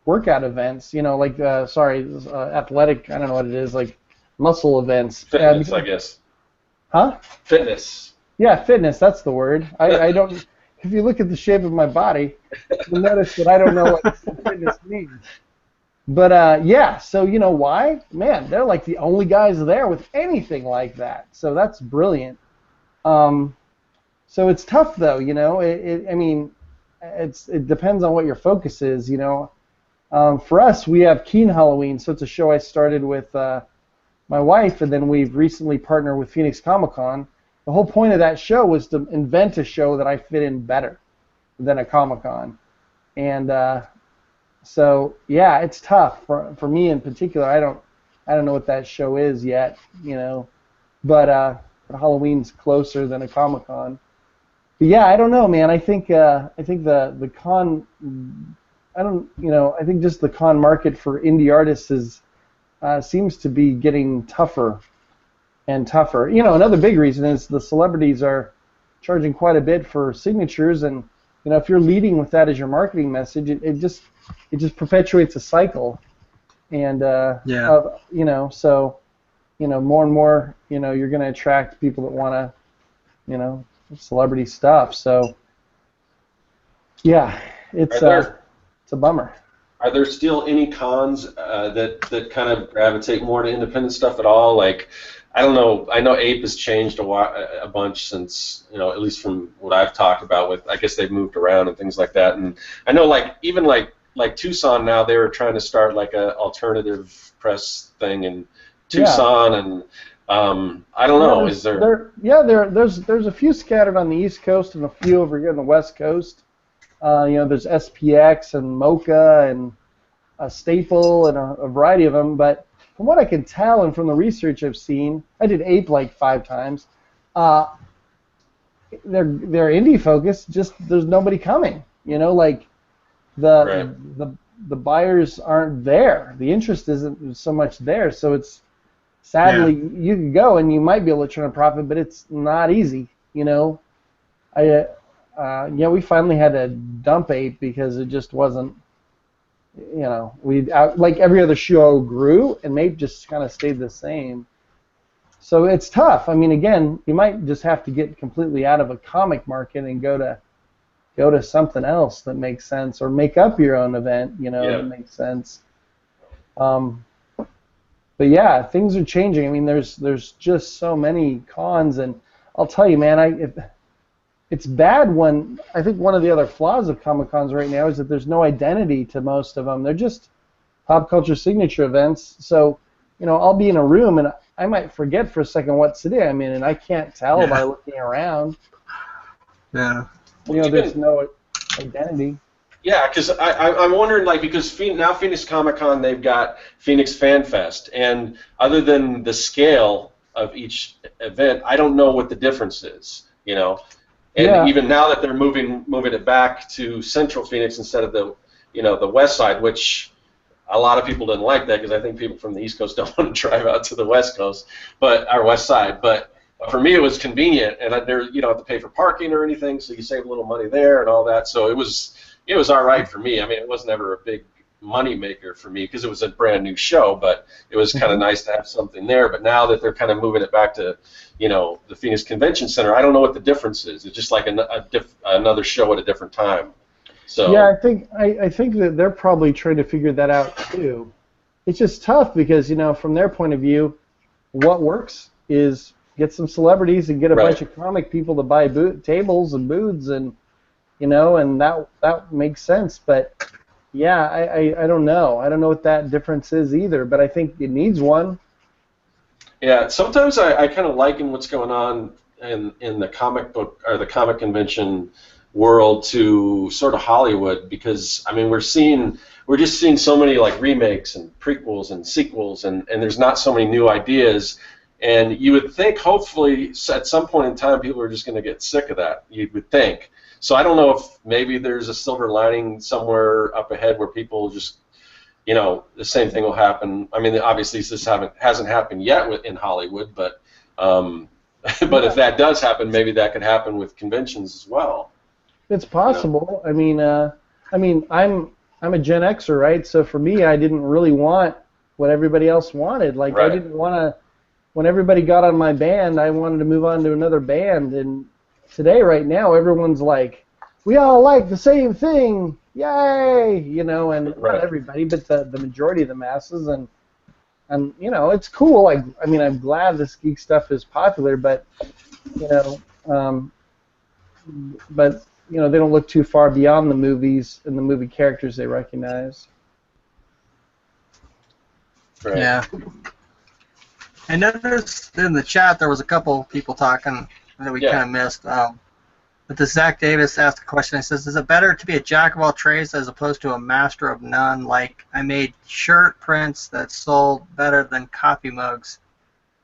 workout events. Like athletic. I don't know what it is, like muscle events. Fitness, I guess. Huh? Fitness. Yeah, fitness. That's the word. I don't. If you look at the shape of my body, you'll notice that I don't know what fitness means. But yeah, so why? Man, they're like the only guys there with anything like that. So that's brilliant. So it's tough though, I mean, it depends on what your focus is, For us, we have Keen Halloween, so it's a show I started with my wife, and then we've recently partnered with Phoenix Comic-Con. The whole point of that show was to invent a show that I fit in better than a Comic-Con. And so yeah, it's tough for me in particular. I don't know what that show is yet, but Halloween's closer than a Comic-Con. But yeah, I don't know, man. I think the con, I think just the con market for indie artists seems to be getting tougher and tougher. Another big reason is the celebrities are charging quite a bit for signatures, and if you're leading with that as your marketing message, it just perpetuates a cycle. And so more and more, you're going to attract people that want to, celebrity stuff. So yeah, it's a bummer. Are there still any cons that kind of gravitate more to independent stuff at all? Like, I don't know. I know Ape has changed a bunch since, at least from what I've talked about with, I guess they've moved around and things like that. And I know, even Tucson now, they were trying to start like a alternative press thing in Tucson, and I don't know. Is there? There's a few scattered on the East Coast and a few over here on the West Coast. There's SPX and Mocha and a Staple and a variety of them, but from what I can tell and from the research I've seen, I did Ape like 5 times. They're indie focused. Just there's nobody coming. The buyers aren't there. The interest isn't so much there. So it's sadly you can go and you might be able to turn a profit, but it's not easy. We finally had to dump Ape because it just wasn't. Like every other show grew, and Ape just kind of stayed the same. So it's tough. I mean, again, you might just have to get completely out of a comic market and go to something else that makes sense, or make up your own event, that makes sense. But yeah, things are changing. I mean, there's just so many cons, and I'll tell you, man, it's bad when, I think one of the other flaws of Comic-Cons right now is that there's no identity to most of them. They're just pop culture signature events. So, I'll be in a room and I might forget for a second what city I'm in, and I can't tell by looking around. Yeah. There's no identity. Yeah, because I'm wondering, because now Phoenix Comic-Con, they've got Phoenix Fan Fest, and other than the scale of each event, I don't know what the difference is, And even now that they're moving it back to Central Phoenix instead of the West Side, which a lot of people didn't like that because I think people from the East Coast don't want to drive out to the West Coast, our West Side. But for me, it was convenient, and you don't have to pay for parking or anything, so you save a little money there and all that. So it was all right for me. I mean, it was never a big money maker for me because it was a brand new show, but it was kind of nice to have something there. But now that they're kind of moving it back to the Phoenix Convention Center, I don't know what the difference is. It's just like another show at a different time. So yeah, I think that they're probably trying to figure that out too. It's just tough because from their point of view, what works is get some celebrities and get a Right. bunch of comic people to buy tables and booths, and and that makes sense. But yeah, I don't know. I don't know what that difference is either, but I think it needs one. Yeah, sometimes I kind of liken what's going on in the comic book or the comic convention world to sort of Hollywood, because I mean we're just seeing so many like remakes and prequels and sequels, and there's not so many new ideas, and you would think hopefully at some point in time people are just going to get sick of that. You would think. So I don't know if maybe there's a silver lining somewhere up ahead where people just, the same thing will happen. I mean, obviously this hasn't happened yet in Hollywood, but but if that does happen, maybe that could happen with conventions as well. It's possible. I mean, I'm a Gen Xer, right? So for me, I didn't really want what everybody else wanted. Like Right. I didn't want to. When everybody got on my band, I wanted to move on to another band. And today, right now, everyone's like, we all like the same thing, yay! And Right. not everybody, but the majority of the masses. And it's cool. Like, I mean, I'm glad this geek stuff is popular, but they don't look too far beyond the movies and the movie characters they recognize. Right. Yeah. I noticed in the chat there was a couple people talking that we kind of missed. But the Zach Davis asked a question. He says, is it better to be a jack of all trades as opposed to a master of none? Like, I made shirt prints that sold better than coffee mugs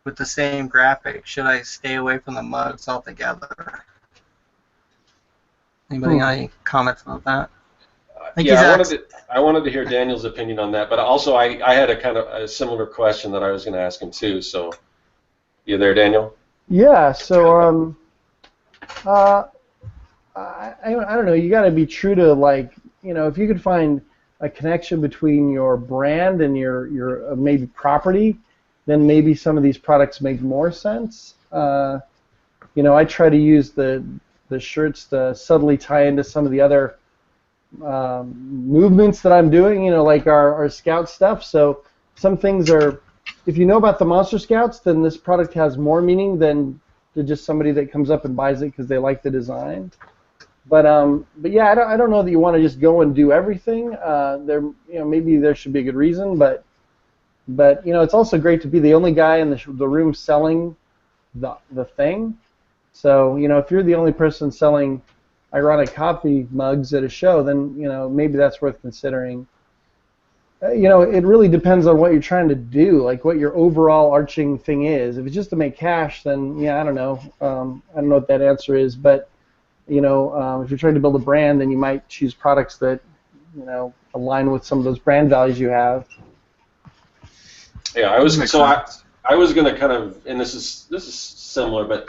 with the same graphic. Should I stay away from the mugs altogether? Anybody got any comments about that? I wanted to hear Daniel's opinion on that, but also I had a kind of a similar question that I was going to ask him too. So, you there, Daniel? Yeah. So I don't know. You got to be true to, like, if you could find a connection between your brand and your maybe property, then maybe some of these products make more sense. I try to use the shirts to subtly tie into some of the other movements that I'm doing, like our Scout stuff. So some things are, if you know about the Monster Scouts, then this product has more meaning than to just somebody that comes up and buys it because they like the design. But yeah, I don't know that you want to just go and do everything. Maybe there should be a good reason, but it's also great to be the only guy in the room selling the thing. So if you're the only person selling ironic coffee mugs at a show, then maybe that's worth considering. It really depends on what you're trying to do, like what your overall arching thing is. If it's just to make cash, then yeah, I don't know. I don't know what that answer is, but if you're trying to build a brand, then you might choose products that align with some of those brand values you have. Yeah, I was going to kind of, and this is similar, but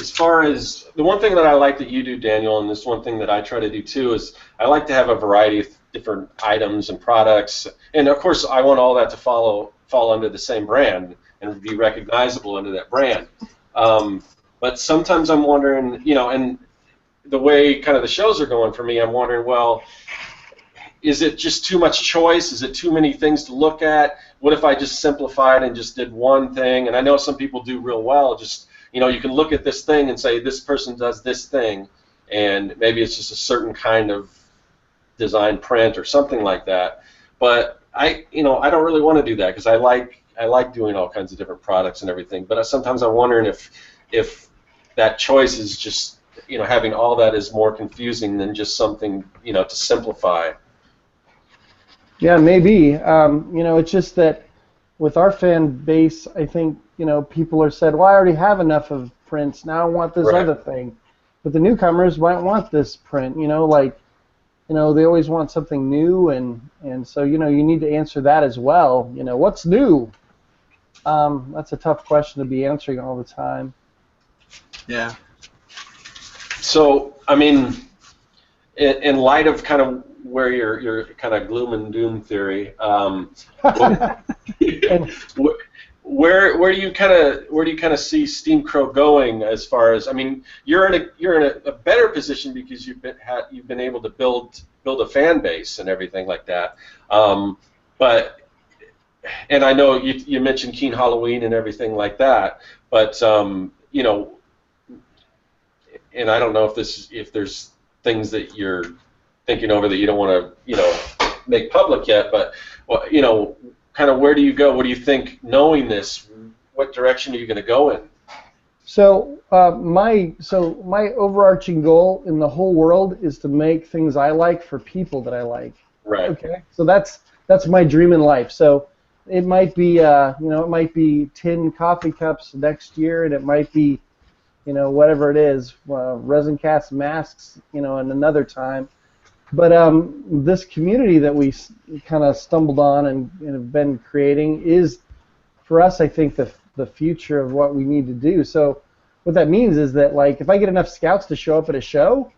as far as the one thing that I like that you do, Daniel, and this one thing that I try to do too, is I like to have a variety of different items and products, and of course I want all that to fall under the same brand and be recognizable under that brand. But sometimes I'm wondering, and the way kind of the shows are going for me, I'm wondering, well, is it just too much choice? Is it too many things to look at? What if I just simplified and just did one thing? And I know some people do real well, just you can look at this thing and say this person does this thing, and maybe it's just a certain kind of design print or something like that. But I don't really want to do that because I like doing all kinds of different products and everything. But sometimes I'm wondering if that choice is just having all that is more confusing than just something to simplify. Yeah, maybe. It's just that with our fan base, I think people are said, well, I already have enough of prints. Now I want this other thing. But the newcomers might want this print. They always want something new, and so you need to answer that as well. What's new? That's a tough question to be answering all the time. Yeah. So I mean, in light of kind of where your kind of gloom and doom theory, where do you kind of see Steam Crow going as far as, I mean, you're in a better position because you've been able to build a fan base and everything like that. But and I know you mentioned Keen Halloween and everything like that, but you know, and I don't know if there's things that you're thinking over that you don't want to make public yet, but well, kind of where do you go? What do you think? Knowing this, what direction are you going to go in? So my overarching goal in the whole world is to make things I like for people that I like. Right. Okay. So that's my dream in life. So it might be it might be 10 coffee cups next year, and it might be whatever it is, resin cast masks, in another time. But this community that we kind of stumbled on and have been creating is, for us, I think the future of what we need to do. So what that means is that, like, if I get enough scouts to show up at a show,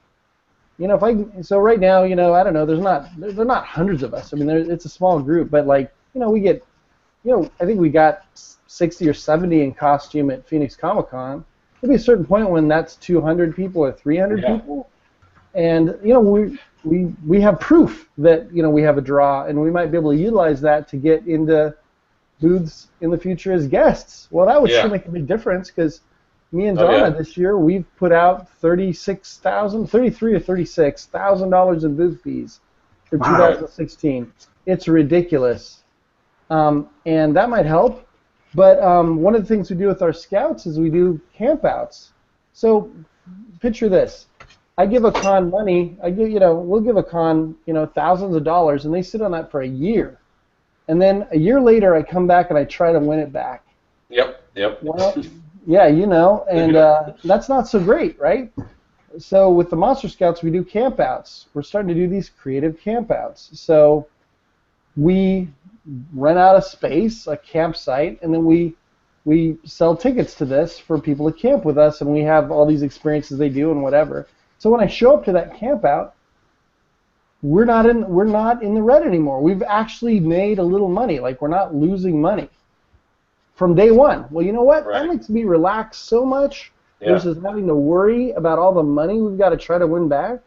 so right now, I don't know, they're not hundreds of us. I mean, it's a small group, but like, we get, I think we got 60 or 70 in costume at Phoenix Comic Con. There'll be a certain point when that's 200 people or 300 people, and we have proof that we have a draw, and we might be able to utilize that to get into booths in the future as guests. Well, that would sure make a big difference, because me and Donna this year, we've put out $33,000 or $36,000 in booth fees for 2016. It's ridiculous, and that might help. But one of the things we do with our scouts is we do campouts. So picture this: I give a con money. We'll give a con thousands of dollars, and they sit on that for a year. And then a year later, I come back and I try to win it back. Yep. Well, yeah, and that's not so great, right? So with the Monster Scouts, we do campouts. We're starting to do these creative campouts. So we rent out a space, a campsite, and then we sell tickets to this for people to camp with us, and we have all these experiences they do and whatever. So when I show up to that campout, we're not in the red anymore. We've actually made a little money. Like, we're not losing money from day one. Well, you know what? That makes me relax so much versus having to worry about all the money we've got to try to win back.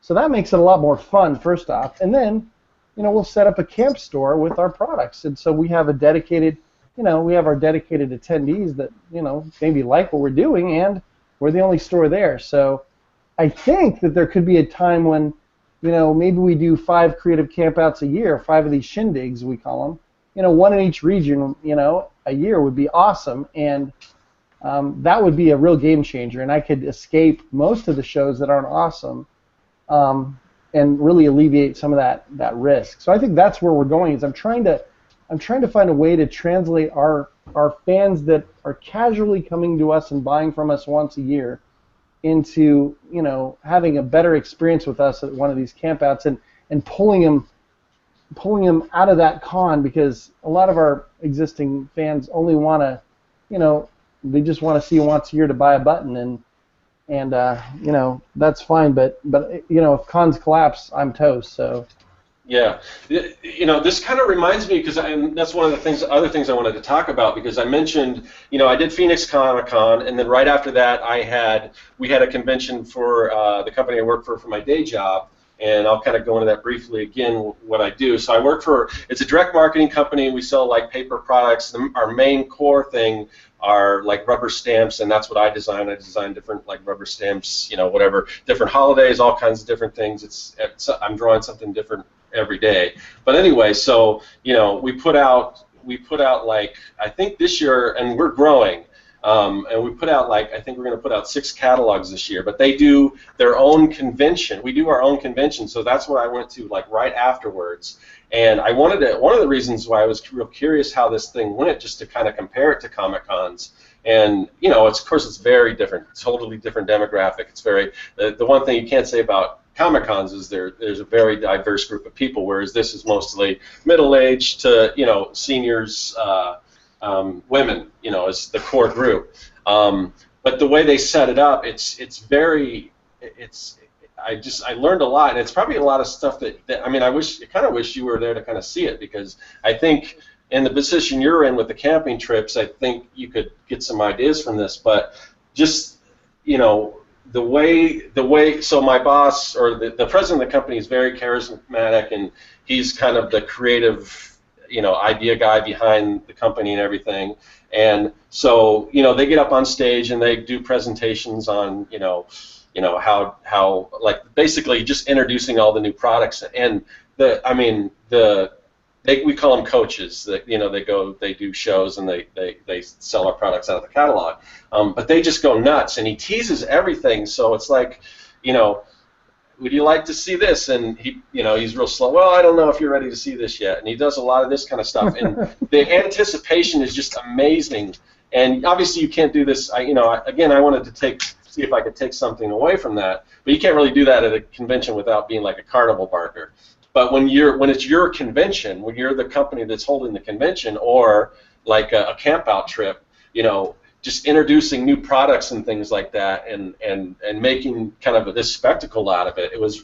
So that makes it a lot more fun, first off. And then, we'll set up a camp store with our products. And so we have a dedicated, we have our dedicated attendees that, maybe like what we're doing, and we're the only store there. So I think that there could be a time when, maybe we do 5 creative campouts a year, 5 of these shindigs, we call them. One in each region, a year would be awesome, and that would be a real game changer, and I could escape most of the shows that aren't awesome, and really alleviate some of that risk. So I think that's where we're going. Is I'm trying to find a way to translate our fans that are casually coming to us and buying from us once a year into having a better experience with us at one of these campouts, and pulling them out of that con, because a lot of our existing fans only want to, they just want to see once a year to buy a button, and that's fine, but if cons collapse, I'm toast. So yeah, this kind of reminds me, because that's one of the other things I wanted to talk about, because I mentioned, I did Phoenix Comic Con, and then right after that we had a convention for the company I work for my day job, and I'll kind of go into that briefly again, what I do. So I work it's a direct marketing company. We sell like paper products. Our main core thing are like rubber stamps, and that's what I design. I design different like rubber stamps, whatever, different holidays, all kinds of different things. I'm drawing something different every day. But anyway, so we put out like, I think this year, and we're growing. And we put out I think we're going to put out 6 catalogs this year, but they do their own convention. We do our own convention, so that's what I went to like right afterwards. And I wanted to, one of the reasons why I was real curious how this thing went, just to kind of compare it to Comic Cons. And of course it's very different, totally different demographic. It's very, the one thing you can't say about Comic Cons is there's a very diverse group of people, whereas this is mostly middle-aged to I women, is the core group. But the way they set it up, I learned a lot, and it's probably a lot of stuff that I kind of wish you were there to kind of see it, because I think in the position you're in with the camping trips, I think you could get some ideas from this. But just the way. So my boss, or the president of the company, is very charismatic, and he's kind of the creative idea guy behind the company and everything. And so, they get up on stage and they do presentations on, how like basically just introducing all the new products. And we call them coaches. That they do shows and they sell our products out of the catalog. But they just go nuts, and he teases everything. So it's like, would you like to see this? And he's real slow. Well, I don't know if you're ready to see this yet. And he does a lot of this kind of stuff. And the anticipation is just amazing. And obviously you can't do this. I wanted to see if I could take something away from that. But you can't really do that at a convention without being like a carnival barker. But when it's your convention, when you're the company that's holding the convention, or like a camp out trip, just introducing new products and things like that, and making kind of this spectacle out of it. It was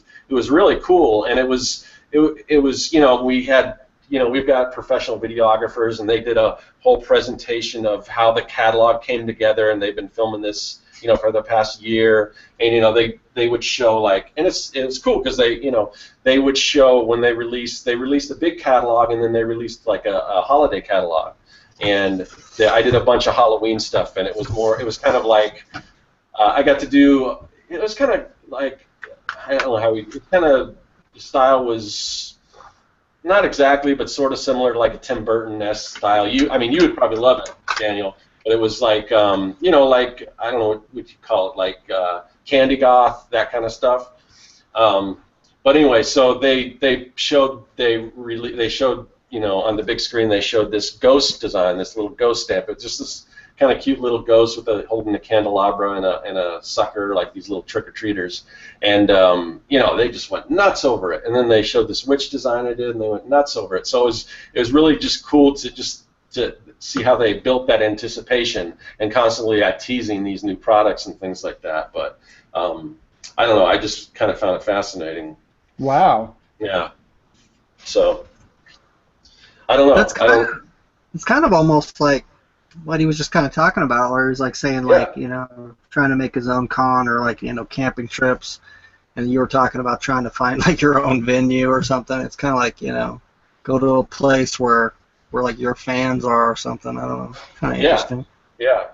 really cool, and it was we had we've got professional videographers, and they did a whole presentation of how the catalog came together, and they've been filming this for the past year, and they would show like, and it's cool because they would show when they released a big catalog, and then they released like a holiday catalog. And I did a bunch of Halloween stuff, and it was kind of like, I got to do, it was kind of like, I don't know how the style was not exactly, but sort of similar to like a Tim Burton-esque style. You would probably love it, Daniel, but it was like, like, I don't know what you call it, like candy goth, that kind of stuff. But anyway, so they showed on the big screen, they showed this ghost design, this little ghost stamp. It's just this kind of cute little ghost holding a candelabra and a sucker, like these little trick-or-treaters. And, they just went nuts over it. And then they showed this witch design I did, and they went nuts over it. So it was really just cool to see how they built that anticipation and constantly teasing these new products and things like that. But I don't know, I just kind of found it fascinating. Wow. Yeah. So I don't know. It's kind of almost like what he was just kind of talking about, where he's like saying, like, trying to make his own con, or like, camping trips, and you were talking about trying to find like your own venue or something. It's kind of like, go to a place where like your fans are or something. I don't know. Kind of interesting. Yeah.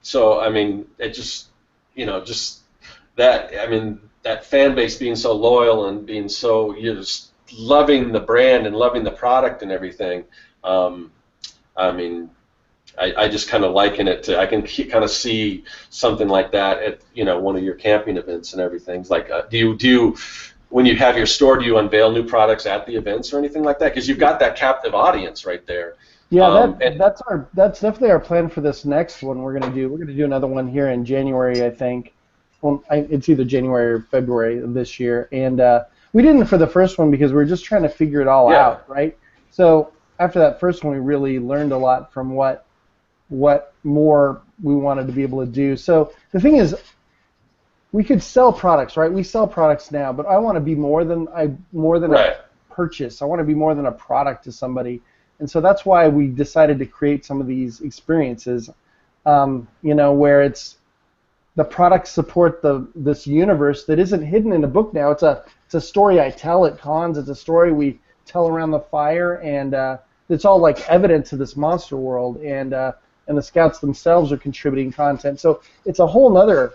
So it just just that that fan base being so loyal and being so just loving the brand and loving the product and everything. I just kind of liken it to, I can kind of see something like that at one of your camping events and everything. It's like, do you when you have your store, do you unveil new products at the events or anything like that? Because you've got that captive audience right there. Yeah, that's definitely our plan for this next one. We're gonna do another one here in January, I think. Well, it's either January or February of this year, and we didn't for the first one because we were just trying to figure it all out, right? So after that first one, we really learned a lot from what more we wanted to be able to do. So the thing is, we could sell products, right? We sell products now, but I want to be more than a purchase. I want to be more than a product to somebody, and so that's why we decided to create some of these experiences, where it's the products support this universe that isn't hidden in a book now. It's a story I tell at cons. It's a story we tell around the fire, and it's all like evidence of this monster world, and the scouts themselves are contributing content. So it's a whole nother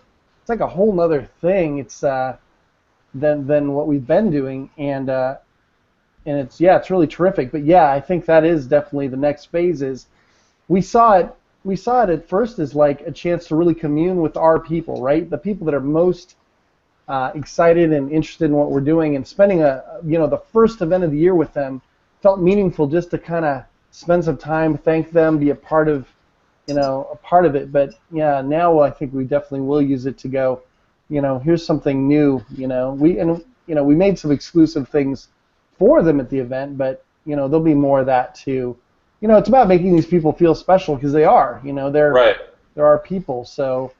thing. It's than what we've been doing, and it's really terrific. But yeah, I think that is definitely the next phase. Is we saw it at first as like a chance to really commune with our people, right? The people that are most excited and interested in what we're doing, and spending the first event of the year with them felt meaningful, just to kind of spend some time, thank them, be a part of it. But yeah, now I think we definitely will use it to go, here's something new. We made some exclusive things for them at the event, but there'll be more of that too. It's about making these people feel special, because they are. They're our people, so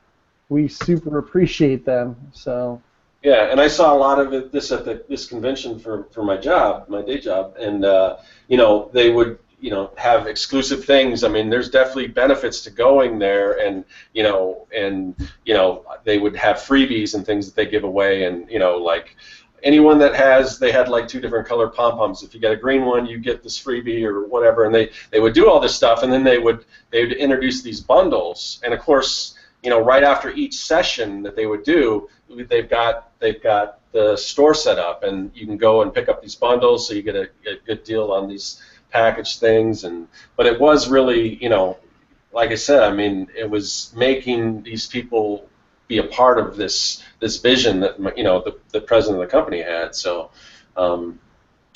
we super appreciate them. So. Yeah, and I saw a lot of this at this convention for my job, my day job, and they would have exclusive things. There's definitely benefits to going there, and they would have freebies and things that they give away, and anyone that they had like 2 different color pom-poms. If you get a green one, you get this freebie or whatever, and they would do all this stuff, and then they would introduce these bundles, and of course, right after each session that they would do, they've got the store set up, and you can go and pick up these bundles, so you get a good deal on these packaged things, but it was really, like I said, I mean, it was making these people be a part of this vision that the president of the company had. So I don't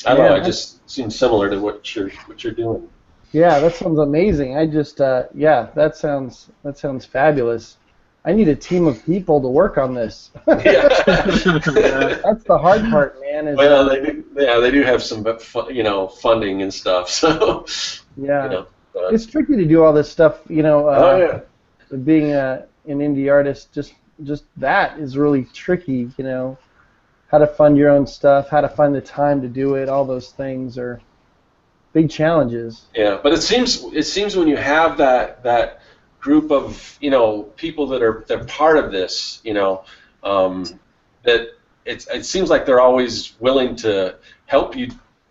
know. It just seems similar to what you're doing. Yeah, that sounds amazing. I just that sounds fabulous. I need a team of people to work on this. Yeah. That's the hard part, man. Well, they do have some funding and stuff. So yeah, it's tricky to do all this stuff. Being an indie artist, just that is really tricky. How to fund your own stuff, how to find the time to do it. All those things are big challenges. Yeah, but it seems when you have that group of people they're part of this, that it seems like they're always willing to help you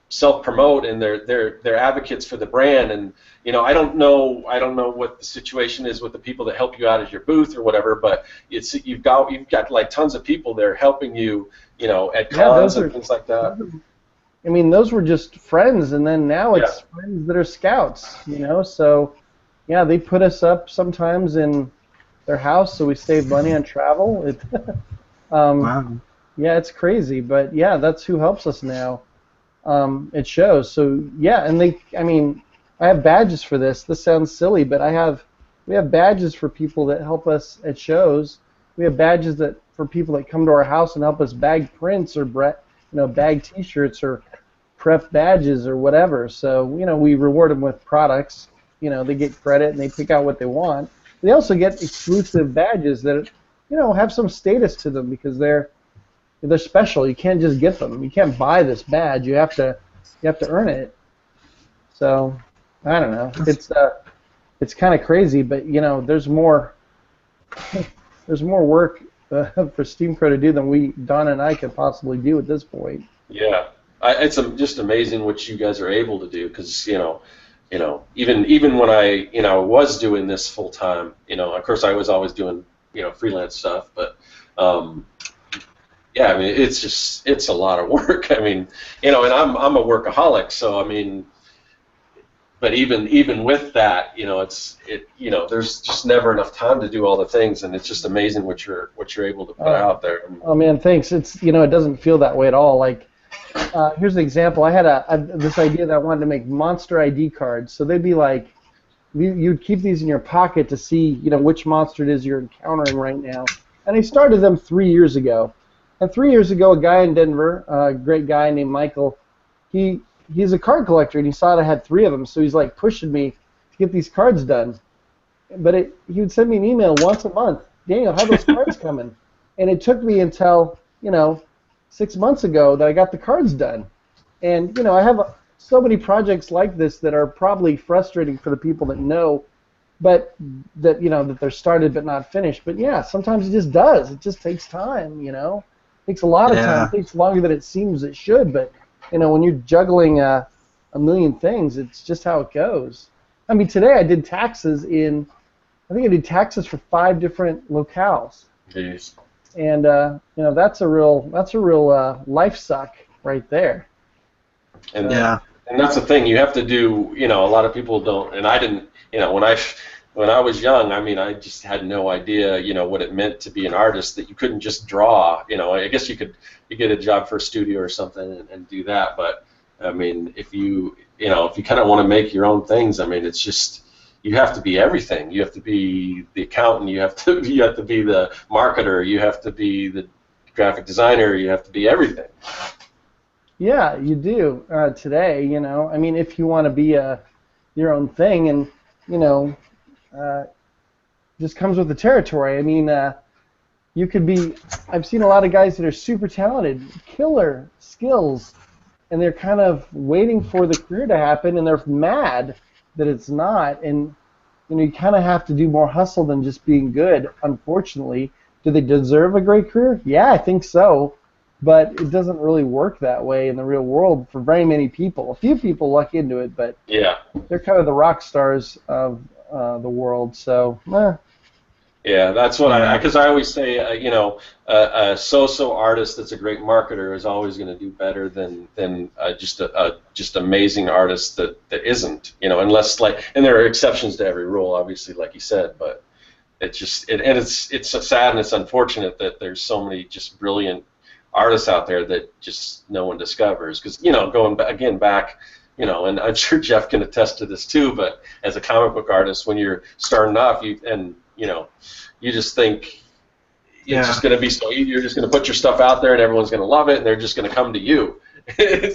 self-promote, and they're advocates for the brand. And I don't know what the situation is with the people that help you out at your booth or whatever, but you've got like tons of people there helping you, at cons and things like that. I mean, those were just friends, and then now it's friends that are scouts, so yeah, they put us up sometimes in their house so we save money on travel. Wow. Yeah, it's crazy, but yeah, that's who helps us now. It shows. So yeah, and I have badges for this. This sounds silly, but we have badges for people that help us at shows. We have badges for people that come to our house and help us bag prints or bag T-shirts or prep badges or whatever. So we reward them with products. They get credit and they pick out what they want. They also get exclusive badges that have some status to them because they're special. You can't just get them. You can't buy this badge. You have to earn it. So I don't know. It's kind of crazy, but there's more work for Steam Crow to do than Donna and I could possibly do at this point. Yeah, it's just amazing what you guys are able to do, because even when I was doing this full time, of course I was always doing freelance stuff, but yeah, I mean it's a lot of work. I mean, and I'm a workaholic, so I mean, but even with that, there's just never enough time to do all the things, and it's just amazing what you're able to put out there. Oh man, thanks. It's it doesn't feel that way at all. Like here's an example. I had this idea that I wanted to make monster ID cards. So they'd be like, you'd keep these in your pocket to see which monster it is you're encountering right now. And I started them 3 years ago. And 3 years ago, a guy in Denver, a great guy named Michael, he's a card collector, and he saw that I had 3 of them, so he's like pushing me to get these cards done. But he would send me an email once a month, Daniel, how are those cards coming? And it took me until 6 months ago that I got the cards done. And I have so many projects like this that are probably frustrating for the people that know, but that that they're started but not finished. But yeah, sometimes it just does. It just takes time. It takes a lot of time. It takes longer than it seems it should. But when you're juggling a million things, it's just how it goes. I mean, today I did taxes for 5 different locales. Jeez. And that's a real life suck right there. And and that's the thing, you have to do. A lot of people don't, and I didn't. When I was young, I mean, I just had no idea, what it meant to be an artist. That you couldn't just draw. I guess you get a job for a studio or something and do that. But I mean, if you kind of want to make your own things, I mean, it's just. You have to be everything. You have to be the accountant. You have to be the marketer. You have to be the graphic designer. You have to be everything. Yeah, you do today. I mean, if you want to be your own thing, and just comes with the territory. I mean, you could be. I've seen a lot of guys that are super talented, killer skills, and they're kind of waiting for the career to happen, and they're mad that it's not, and you kind of have to do more hustle than just being good, unfortunately. Do they deserve a great career? Yeah, I think so. but it doesn't really work that way in the real world for very many people. A few people luck into it, but Yeah. they're kind of the rock stars of the world. So, Yeah, that's what because I always say, a so-so artist that's a great marketer is always going to do better than just amazing artist that isn't, unless and there are exceptions to every rule, obviously, like you said, but it's sad and it's unfortunate that there's so many just brilliant artists out there that just no one discovers, because going back. And I'm sure Jeff can attest to this too, but as a comic book artist, when you're starting off, you just think it's just going to be so easy. You're just going to put your stuff out there and everyone's going to love it and they're just going to come to you.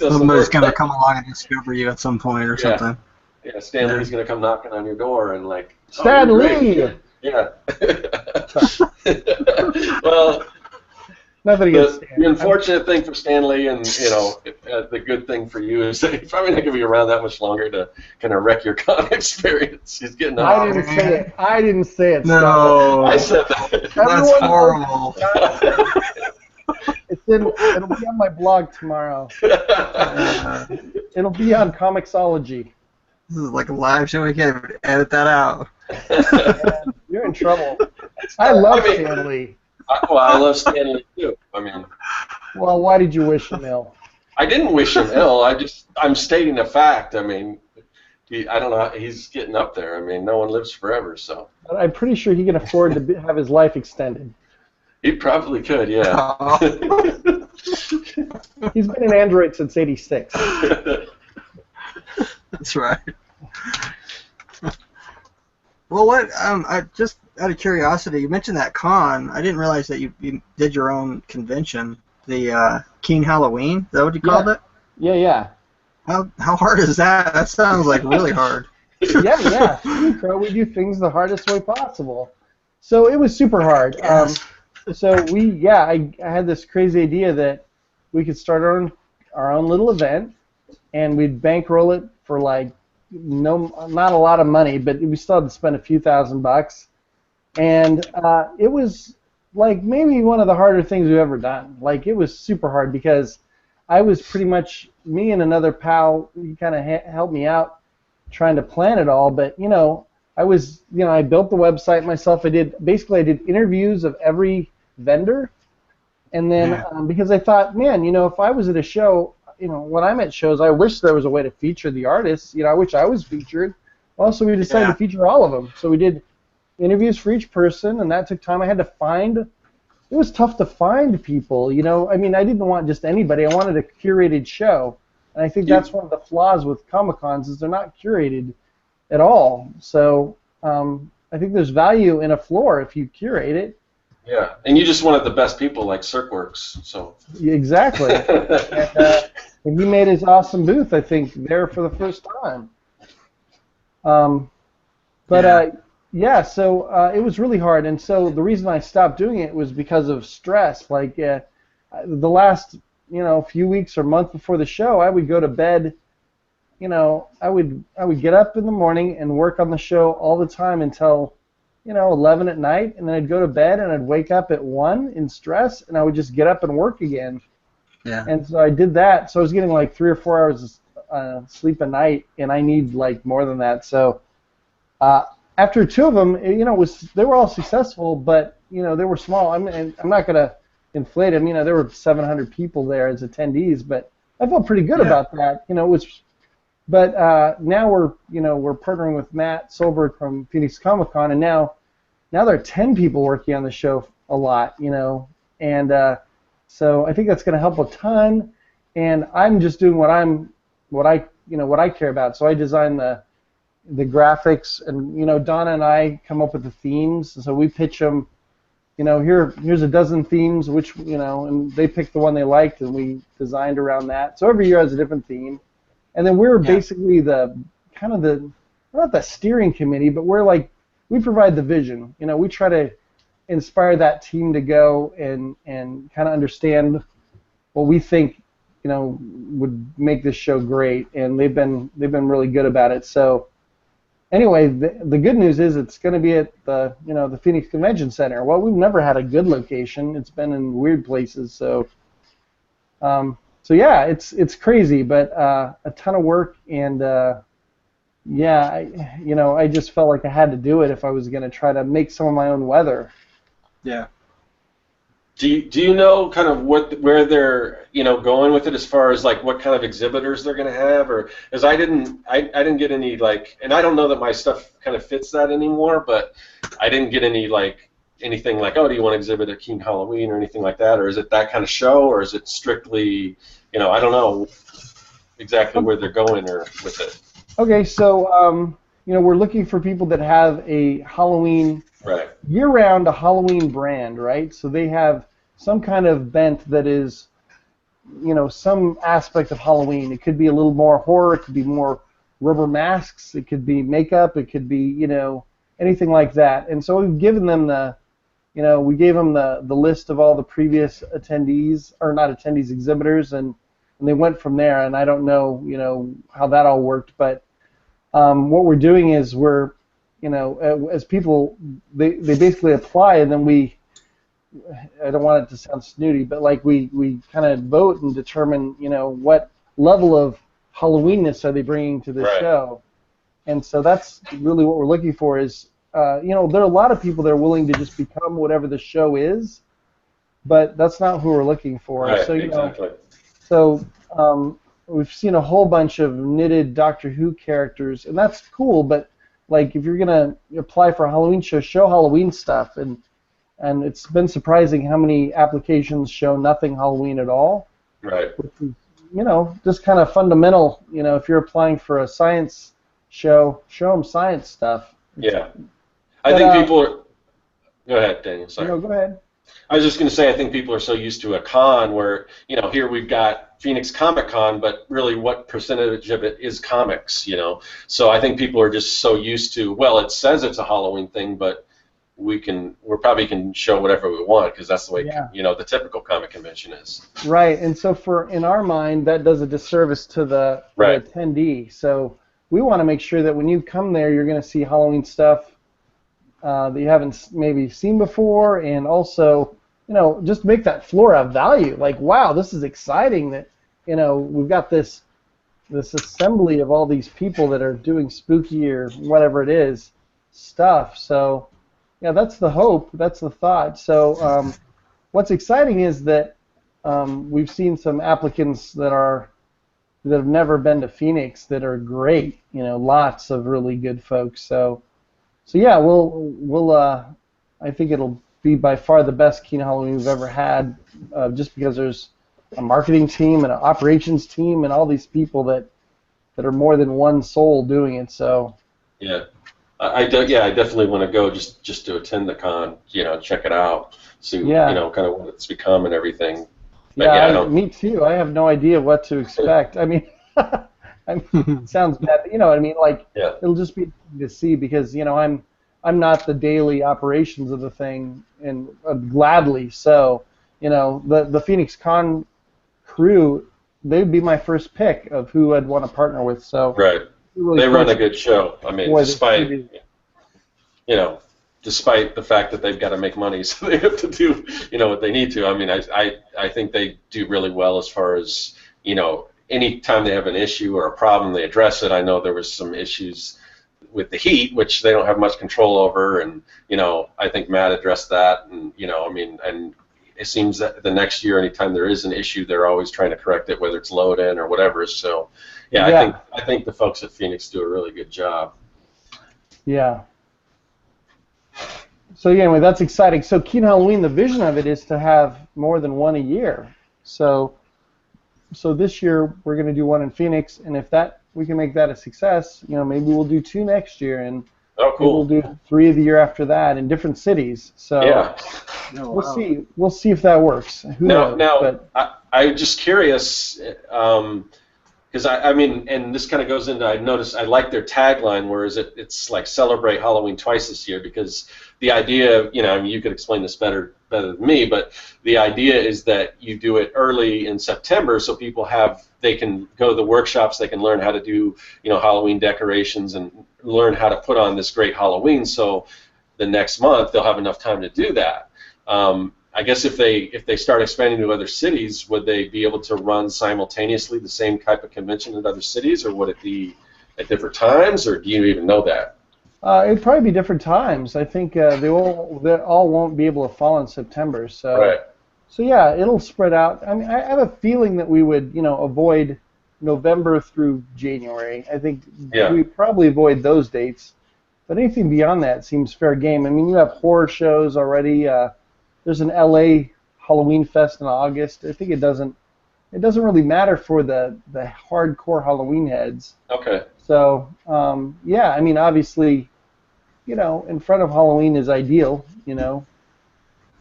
Somebody's going to come along and discover you at some point or something. Yeah, Stan Lee's going to come knocking on your door and Stan Lee! Yeah. Well, the unfortunate thing for Stan Lee and, the good thing for you is that he's probably not going to be around that much longer to kind of wreck your con experience. He's getting up. I didn't say it. No. I said that. That's horrible. It'll be on my blog tomorrow. It'll be on Comixology. This is like a live show. We can't even edit that out. Man, you're in trouble. I love Stan Lee. I love Stan Lee too. Well, why did you wish him ill? I didn't wish him ill. I'm stating a fact. I don't know. He's getting up there. No one lives forever, so. But I'm pretty sure he can afford to have his life extended. He probably could, yeah. He's been an android since '86. That's right. Well, what? I just out of curiosity, you mentioned that con. I didn't realize that you did your own convention, the Keen Halloween. Is that what you called it? Yeah. How hard is that? That sounds like really hard. Yeah. We do things the hardest way possible. So it was super hard. Yes. I had this crazy idea that we could start our own little event, and we'd bankroll it for not a lot of money, but we still had to spend a few $1,000. And it was maybe one of the harder things we've ever done. It was super hard because I was pretty much, me and another pal, he kind of helped me out trying to plan it all. But I built the website myself. I did interviews of every vendor, and then because I thought, man, if I was at a show, when I'm at shows, I wish there was a way to feature the artists. I wish I was featured. Also, we decided to feature all of them. So we did interviews for each person, and that took time. I had to find. It was tough to find people. I didn't want just anybody. I wanted a curated show, and I think that's one of the flaws with Comic-Cons is they're not curated at all. So I think there's value in a floor if you curate it. Yeah, and you just wanted the best people like Serkworks, so. Exactly. And he made his awesome booth, I think, there for the first time. So it was really hard, and so the reason I stopped doing it was because of stress. The last, few weeks or month before the show, I would go to bed. I would get up in the morning and work on the show all the time until 11 at night, and then I'd go to bed and I'd wake up at 1 in stress, and I would just get up and work again. Yeah. And so I did that. So I was getting 3 or 4 hours of sleep a night, and I need more than that. So after 2 of them, they were all successful, but they were small. I'm not gonna inflate them. There were 700 people there as attendees, but I felt pretty good about that. But now we're partnering with Matt Solberg from Phoenix Comic Con, and now there are 10 people working on the show a lot, and so I think that's going to help a ton. And I'm just doing what I care about. So I design the graphics, and Donna and I come up with the themes. So we pitch them. Here's a dozen themes, and they pick the one they liked, and we designed around that. So every year has a different theme. And then we're basically we're not the steering committee, but we provide the vision. We try to inspire that team to go and kind of understand what we think, would make this show great, and they've been really good about it. So anyway, the good news is it's going to be at the Phoenix Convention Center. Well, we've never had a good location. It's been in weird places, so So yeah, it's crazy, but a ton of work, and yeah, I just felt like I had to do it if I was going to try to make some of my own weather. Yeah. Do you know kind of where they're going with it as far as like what kind of exhibitors they're going to have, or as I didn't get any like, and I don't know that my stuff kind of fits that anymore, but I didn't get any like anything like, oh, do you want to exhibit at Keen Halloween or anything like that, or is it that kind of show, or is it strictly, I don't know exactly where they're going or with it. Okay, so we're looking for people that have a Halloween, right, year-round a Halloween brand, right? So they have some kind of bent that is, some aspect of Halloween. It could be a little more horror, it could be more rubber masks, it could be makeup, it could be, anything like that. And so we've given them we gave them the list of all the previous attendees, or not attendees, exhibitors, and they went from there. And I don't know, how that all worked, but what we're doing is we're, as people, they basically apply, and then I don't want it to sound snooty, but like we kind of vote and determine, what level of Halloweenness are they bringing to the show. And so that's really what we're looking for is, there are a lot of people that are willing to just become whatever the show is, but that's not who we're looking for. Right, so, exactly. So we've seen a whole bunch of knitted Doctor Who characters, and that's cool, but like if you're going to apply for a Halloween show, show Halloween stuff, and it's been surprising how many applications show nothing Halloween at all. Right. Which is, just kind of fundamental, if you're applying for a science show them science stuff. Yeah. I think people are... Go ahead, Daniel. Sorry. No, go ahead. I was just going to say I think people are so used to a con where, here we've got Phoenix Comic Con, but really what percentage of it is comics, So I think people are just so used to, well, it says it's a Halloween thing, but we probably can show whatever we want because that's the way, the typical comic convention is. Right, and so in our mind, that does a disservice to the attendee. So we want to make sure that when you come there, you're going to see Halloween stuff that you haven't maybe seen before, and also, just make that floor have value. Like, wow, this is exciting that, we've got this assembly of all these people that are doing spooky or whatever it is stuff. So, yeah, that's the hope, that's the thought. So, what's exciting is that we've seen some applicants that have never been to Phoenix that are great. Lots of really good folks. So yeah, we'll I think it'll be by far the best Keen Halloween we've ever had, just because there's a marketing team and an operations team and all these people that are more than one soul doing it. So yeah, I definitely want to go just to attend the con, check it out, see kind of what it's become and everything. But me too. I have no idea what to expect. I mean, it sounds bad, but you know what I mean. Like, it'll just be to see because I'm not the daily operations of the thing, and gladly so. The Phoenix Con crew, they'd be my first pick of who I'd want to partner with. So really they run a good show. I mean, despite the fact that they've got to make money, so they have to do what they need to. I mean, I think they do really well as far as any time they have an issue or a problem, they address it. I know there was some issues with the heat, which they don't have much control over, and I think Matt addressed that, and and it seems that the next year, anytime there is an issue, they're always trying to correct it, whether it's load in or whatever. So, I think the folks at Phoenix do a really good job. Yeah. So anyway, that's exciting. So Keen Halloween, the vision of it is to have more than one a year. So this year we're going to do one in Phoenix, and if we can make that a success, maybe we'll do 2 next year, and we'll do 3 the year after that in different cities. So we'll see. We'll see if that works. Who knows? Now, I'm just curious. Because I mean, and this kind of goes into, I noticed I like their tagline, whereas it's like celebrate Halloween twice this year, because the idea, you could explain this better than me, but the idea is that you do it early in September so people they can go to the workshops, they can learn how to do, Halloween decorations and learn how to put on this great Halloween, so the next month they'll have enough time to do that. I guess if they start expanding to other cities, would they be able to run simultaneously the same type of convention in other cities, or would it be at different times, or do you even know that? It'd probably be different times. I think they all won't be able to fall in September. So, Right. so yeah, it'll spread out. I mean, I have a feeling that we would, avoid November through January. I think we probably avoid those dates. But anything beyond that seems fair game. I mean, you have horror shows already. There's an LA Halloween Fest in August. I think it doesn't really matter for the hardcore Halloween heads. Okay. So, yeah, I mean, obviously, in front of Halloween is ideal,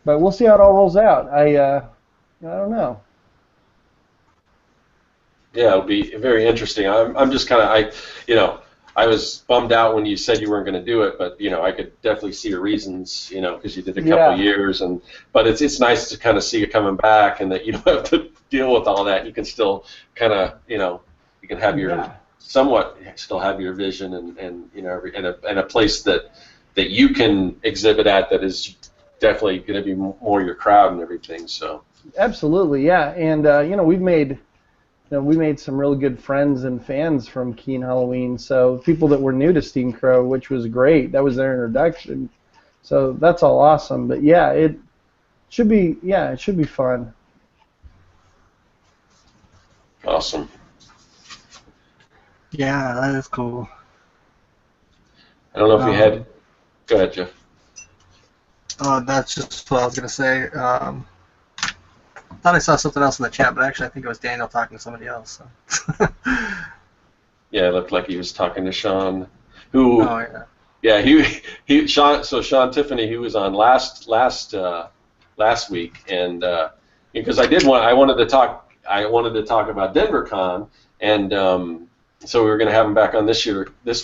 but we'll see how it all rolls out. I don't know. Yeah, it'll be very interesting. I'm just kind of, I was bummed out when you said you weren't going to do it, but I could definitely see your reasons, because you did a couple of years, but it's nice to kind of see it coming back, and that you don't have to deal with all that. You can still kind of, you can have your somewhat still have your vision and a place that you can exhibit at that is definitely going to be more your crowd and everything. So absolutely, yeah, and we made some really good friends and fans from Keen Halloween. So people that were new to Steam Crow, which was great. That was their introduction. So that's all awesome. But yeah, it should be fun. Awesome. Yeah, that is cool. I don't know if you had. Go ahead, Jeff. That's just what I was gonna say. Thought I saw something else in the chat, but actually I think it was Daniel talking to somebody else. So. Yeah, it looked like he was talking to Sean, who. Oh yeah. Yeah, he Sean. So Sean Tiffany, he was on last week, and because I wanted to talk about DenverCon, and so we were going to have him back on this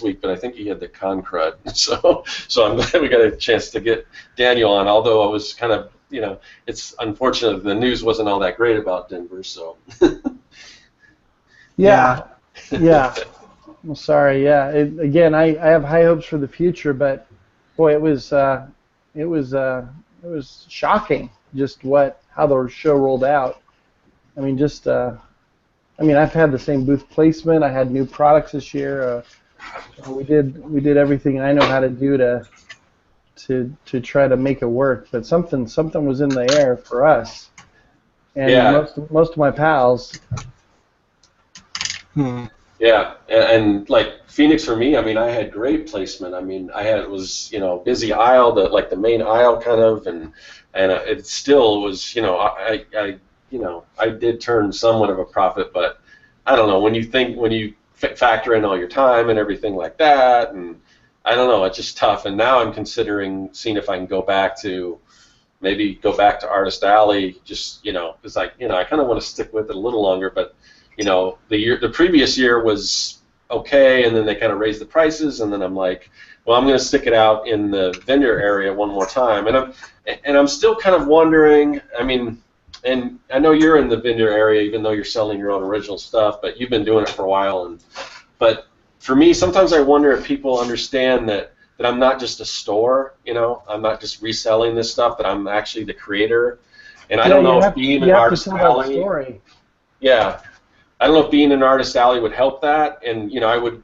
week, but I think he had the con crud. So I'm glad we got a chance to get Daniel on. Although I was kind of, it's unfortunate the news wasn't all that great about Denver. So. Yeah. I'm sorry. Yeah. Again, I have high hopes for the future, but boy, it was shocking just how the show rolled out. I mean, I've had the same booth placement. I had new products this year. We did everything I know how to do to try to make it work. But something was in the air for us, and most of my pals. Yeah, and like Phoenix for me, I mean, I had great placement. I mean, it was busy aisle, the main aisle kind of, and it still was I did turn somewhat of a profit, but I don't know when you factor in all your time and everything like that, and I don't know, it's just tough. And now I'm considering seeing if I can go back to Artist Alley, just because I kind of want to stick with it a little longer, but. The previous year was okay, and then they kind of raised the prices, and then I'm like, well, I'm going to stick it out in the vendor area one more time, and I'm still kind of wondering. I mean, and I know you're in the vendor area, even though you're selling your own original stuff, but you've been doing it for a while, but for me, sometimes I wonder if people understand that I'm not just a store, I'm not just reselling this stuff, that I'm actually the creator, and I don't know if being an Artist Alley. Yeah. I don't know if being an Artist Alley would help that, and I would,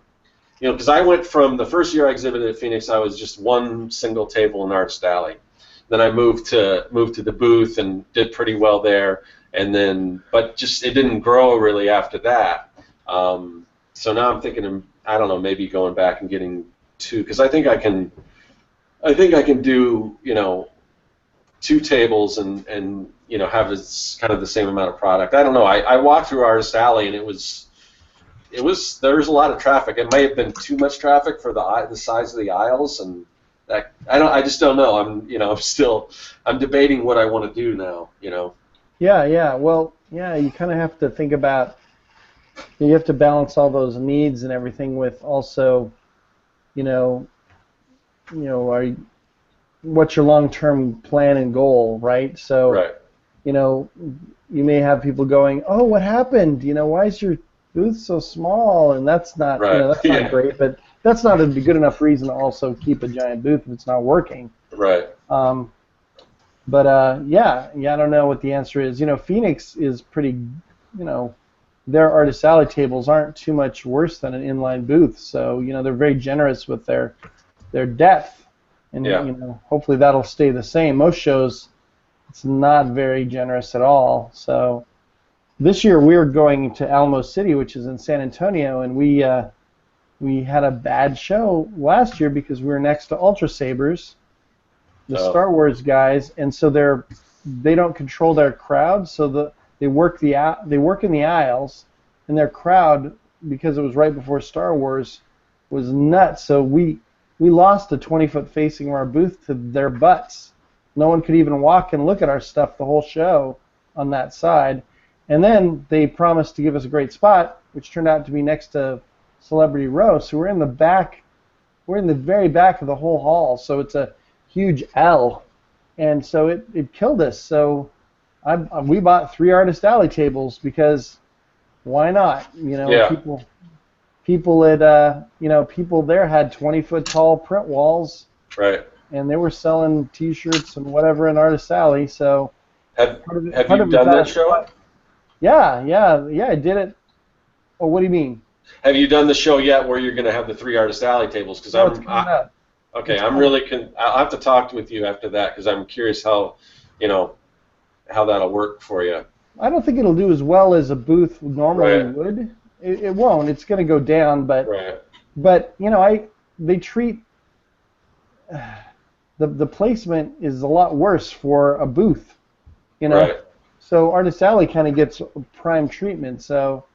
because I went from the first year I exhibited at Phoenix, I was just one single table in Artist Alley. Then I moved to the booth and did pretty well there, and then but just it didn't grow really after that. So now I'm thinking, I don't know, maybe going back and getting two, because I think I can do 2 tables and have kind of the same amount of product. I don't know. I walked through Artist Alley, and there was a lot of traffic. It may have been too much traffic for the size of the aisles, and that I just don't know. I'm debating what I want to do now. Yeah. Well, yeah. You kind of have to think about. You have to balance all those needs and everything with also, what's your long-term plan and goal, right? So, right. You may have people going, "Oh, what happened? Why is your booth so small?" And that's not, that's not great. But that's not a good enough reason to also keep a giant booth if it's not working. Right. Yeah, I don't know what the answer is. Phoenix is pretty, their Artist Alley tables aren't too much worse than an inline booth, so they're very generous with their depth, and hopefully that'll stay the same. Most shows, it's not very generous at all. So this year we're going to Alamo City, which is in San Antonio, and we had a bad show last year because we were next to Ultra Sabers, the Star Wars guys, and so they don't control their crowd, so they work in the aisles, and their crowd, because it was right before Star Wars, was nuts. So we lost a 20-foot facing of our booth to their butts. No one could even walk and look at our stuff the whole show on that side. And then they promised to give us a great spot, which turned out to be next to Celebrity Row. So we're in the back. We're in the very back of the whole hall. So it's a huge L, and so it killed us. So we bought 3 Artist Alley tables because why not? People there had 20-foot tall print walls, right? And they were selling T-shirts and whatever in Artist Alley. So have you done that show? Yeah, I did it. Oh, what do you mean? Have you done the show yet where you're going to have the 3 Artist Alley tables? Because okay, I'll have to talk with you after that because I'm curious how that'll work for you. I don't think it'll do as well as a booth normally would. It won't. It's going to go down, but they treat the placement is a lot worse for a booth, Right. So Artist Alley kind of gets prime treatment. So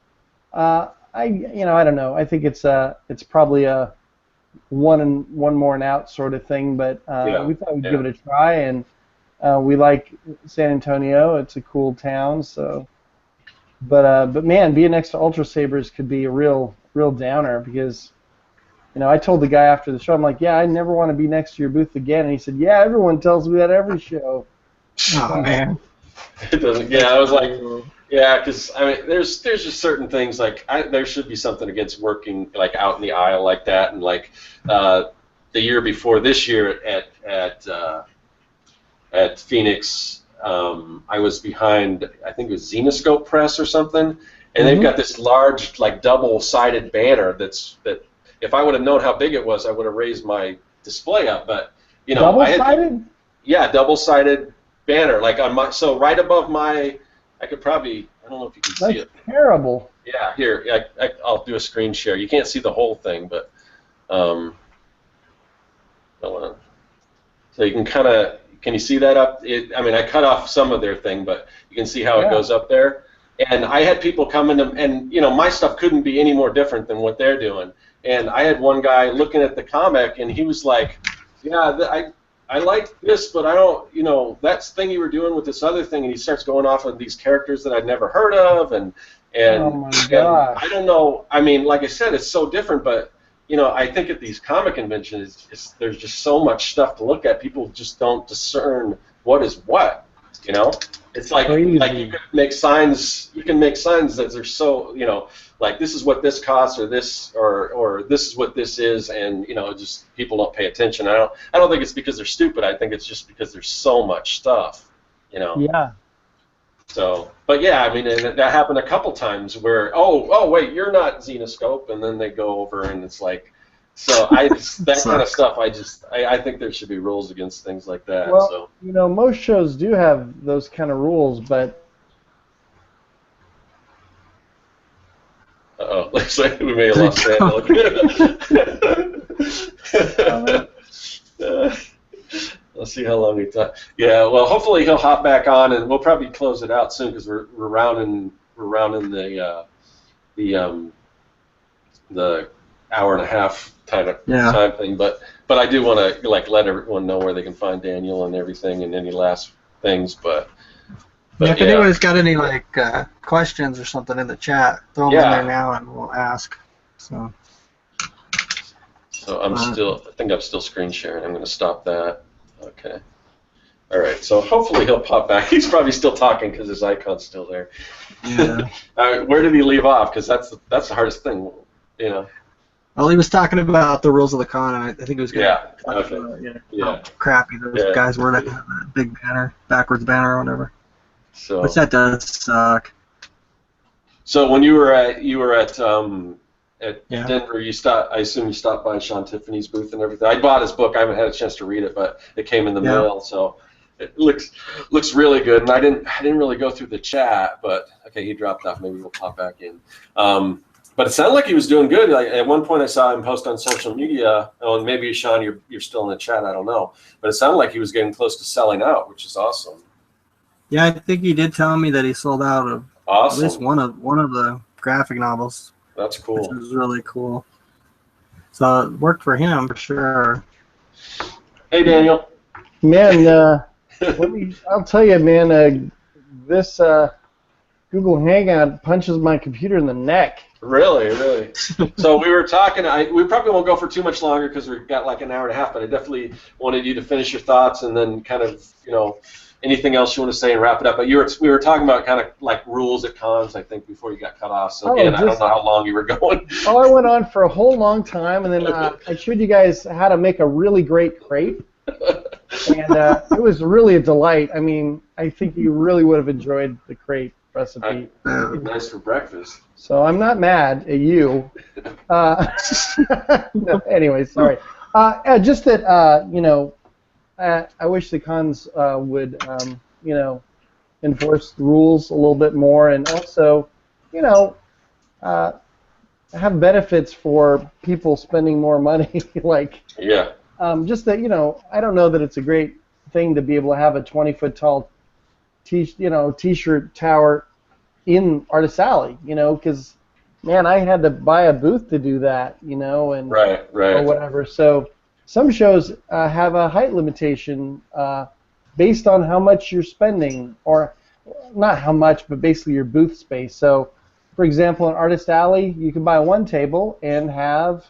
I don't know. I think it's probably a one more and out sort of thing, but we thought we'd give it a try, and we like San Antonio. It's a cool town, so. But man, being next to Ultra Sabers could be a real downer because, I told the guy after the show, I'm like, yeah, I never want to be next to your booth again, and he said, yeah, everyone tells me that every show. Oh man. It doesn't. Yeah, I was like, yeah, because there's just certain things like there should be something against working like out in the aisle like that, and like the year before this year at Phoenix. I was behind, I think it was Xenoscope Press or something, and they've got this large, like double-sided banner that if I would have known how big it was, I would have raised my display up. But double-sided? Double-sided banner, like on so right above I could probably, I don't know if you can see it. That's terrible. Yeah, here, I'll do a screen share. You can't see the whole thing, but hold on. So you can kind of. Can you see that up? I cut off some of their thing, but you can see how it goes up there. And I had people come in, and my stuff couldn't be any more different than what they're doing. And I had one guy looking at the comic, and he was like, yeah, I like this, but I don't, that thing you were doing with this other thing, and he starts going off of these characters that I'd never heard of, and oh my gosh. I don't know, like I said, it's so different, but I think at these comic conventions, there's just so much stuff to look at. People just don't discern what is what. It's like you can make signs. You can make signs that are so like this is what this costs, or this or this is what this is, and just people don't pay attention. I don't think it's because they're stupid. I think it's just because there's so much stuff. Yeah. So, but yeah, and that happened a couple times where, oh wait, you're not Xenoscope, and then they go over and it's like, so that kind of stuff. I think there should be rules against things like that. Well, most shows do have those kind of rules, but. Looks like we may have lost Daniel. Let's see how long he talk. Yeah, well, hopefully he'll hop back on, and we'll probably close it out soon because we're rounding the hour and a half time thing. But I do want to let everyone know where they can find Daniel and everything, and any last things. But if anybody's got any questions or something in the chat, throw them in there now, and we'll ask. So I think I'm still screen sharing. I'm going to stop that. Okay. All right. So hopefully he'll pop back. He's probably still talking because his icon's still there. Yeah. Where did he leave off? Because that's the hardest thing, Well, he was talking about the rules of the con, and I think he was going Yeah. Crappy those guys were that big banner, backwards banner or whatever. So, which that does suck. So when you were at Denver, I assume you stopped by Sean Tiffany's booth and everything. I bought his book. I haven't had a chance to read it, but it came in the mail, so it looks really good. And I didn't really go through the chat, but okay, he dropped off. Maybe we'll pop back in. But it sounded like he was doing good. Like, at one point, I saw him post on social media. Oh, and maybe Sean, you're still in the chat. I don't know, but it sounded like he was getting close to selling out, which is awesome. Yeah, I think he did tell me that he sold out of at least one of the graphic novels. That's cool. Which was really cool. So it worked for him for sure. Hey, Daniel. Man, I'll tell you, man. This Google Hangout punches my computer in the neck. Really? So we were talking. We probably won't go for too much longer because we've got like an hour and a half. But I definitely wanted you to finish your thoughts and then kind of, anything else you want to say and wrap it up. But we were talking about kind of like rules at cons, I think, before you got cut off. So again, I don't know how long you were going. I went on for a whole long time, and then I showed you guys how to make a really great crepe, and it was really a delight. I mean, I think you really would have enjoyed the crepe recipe. Nice for breakfast. So I'm not mad at you. No, anyway, sorry. Just that, I wish the cons would, enforce the rules a little bit more, and also, have benefits for people spending more money. Just that, I don't know that it's a great thing to be able to have a 20-foot tall T-shirt tower in Artist Alley, because, man, I had to buy a booth to do that, and right. or whatever. So some shows have a height limitation based on how much you're spending, or not how much, but basically your booth space. So, for example, in Artist Alley, you can buy one table and have,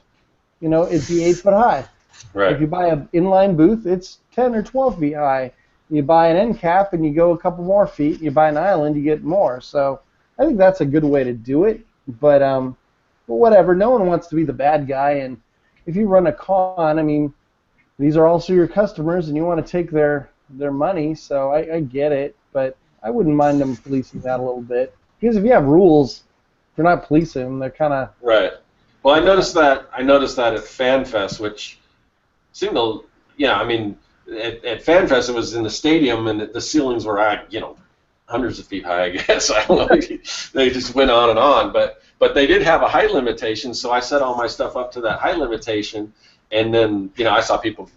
it'd be 8 foot high. Right. If you buy an inline booth, it's 10 or 12 feet high. You buy an end cap and you go a couple more feet. You buy an island, you get more. So I think that's a good way to do it. But whatever. No one wants to be the bad guy. And if you run a con, I mean, these are also your customers, and you want to take their money. So I get it, but I wouldn't mind them policing that a little bit. Because if you have rules, if you're not policing them, they're kind of right. Well, I noticed that at FanFest, which seemed to, I mean, at FanFest it was in the stadium, and the ceilings were hundreds of feet high, I guess. I don't know. They just went on and on, but they did have a height limitation, so I set all my stuff up to that height limitation, and then I saw people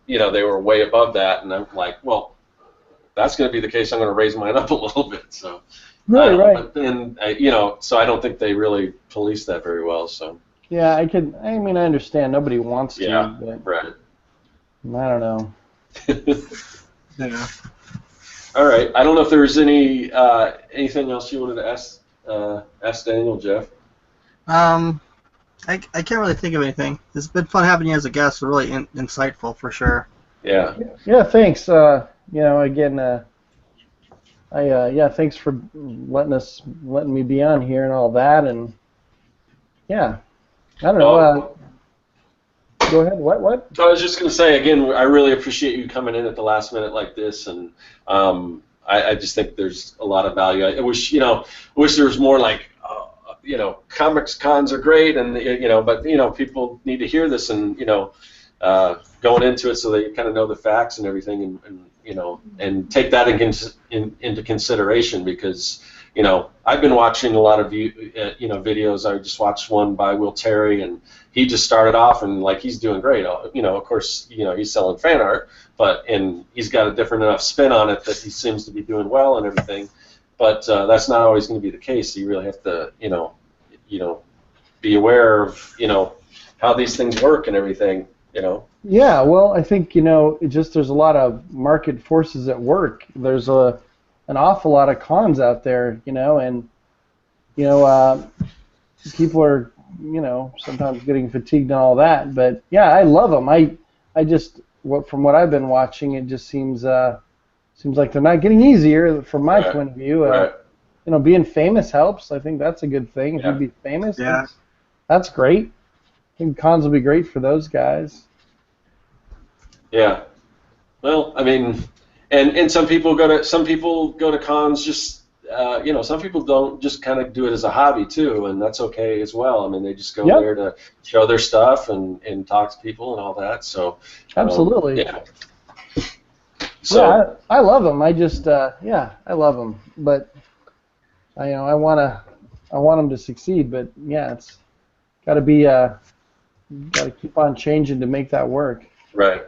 they were way above that, and I'm like, well, that's going to be the case. I'm going to raise mine up a little bit. So right. But then so I don't think they really police that very well. So yeah, I understand nobody wants to. Yeah, but right. I don't know. Yeah. All right. I don't know if there was anything else you wanted to ask Daniel, Jeff. I can't really think of anything. It's been fun having you as a guest. Really insightful for sure. Yeah. Yeah. Thanks. Again. Thanks for letting me be on here and all that, and yeah, I don't know. Go ahead. What? So I was just going to say again, I really appreciate you coming in at the last minute like this, and I just think there's a lot of value. I wish there was more like comics cons are great, and but people need to hear this and going into it so they kind of know the facts and everything, and take that into consideration, because I've been watching a lot of videos. I just watched one by Will Terry, and he just started off and he's doing great. Of course, he's selling fan art, and he's got a different enough spin on it that he seems to be doing well and everything. But that's not always going to be the case. So you really have to be aware of how these things work and everything. Yeah, well, I think there's a lot of market forces at work. There's an awful lot of cons out there, and people are sometimes getting fatigued and all that. But yeah, I love them. I just from what I've been watching, it just seems like they're not getting easier from my point of view. Right. Being famous helps. I think that's a good thing. If you be famous, that's great. think cons will be great for those guys. Yeah. Well, I mean, and some people go to cons just some people don't just kind of do it as a hobby too, and that's okay as well. I mean, they just go there to show their stuff and talk to people and all that. So absolutely. Yeah. So yeah, I love them. I just I love them, but I want them to succeed. But yeah, it's got to be got to keep on changing to make that work. right.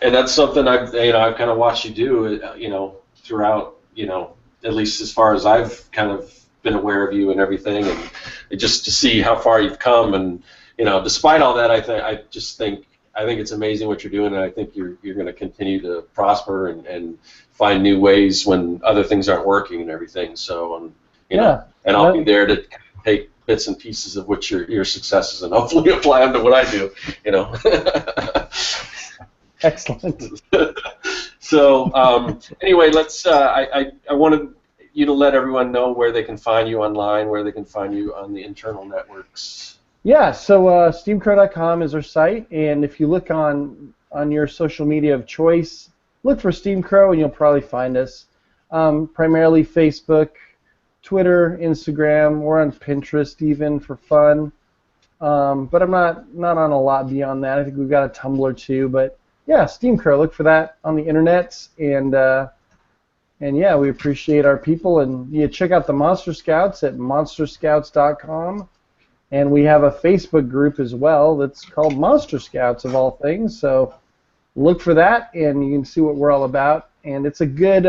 And that's something I've kind of watched you do, throughout, at least as far as I've kind of been aware of you and everything, and just to see how far you've come, and despite all that, I think it's amazing what you're doing, and I think you're going to continue to prosper and find new ways when other things aren't working and everything. So, and I'll be there to take bits and pieces of what your successes and hopefully apply them to what I do. Excellent. So anyway, let's. I wanted you to let everyone know where they can find you online, where they can find you on the internal networks. Yeah. So steamcrow.com is our site, and if you look on your social media of choice, look for Steamcrow, and you'll probably find us. Primarily Facebook, Twitter, Instagram. We're on Pinterest even for fun, but I'm not on a lot beyond that. I think we've got a Tumblr too, but. Yeah, Steamcrow. Look for that on the internet, and yeah, we appreciate our people. And you check out the Monster Scouts at monsterscouts.com, and we have a Facebook group as well that's called Monster Scouts of all things. So look for that, and you can see what we're all about. And it's a good,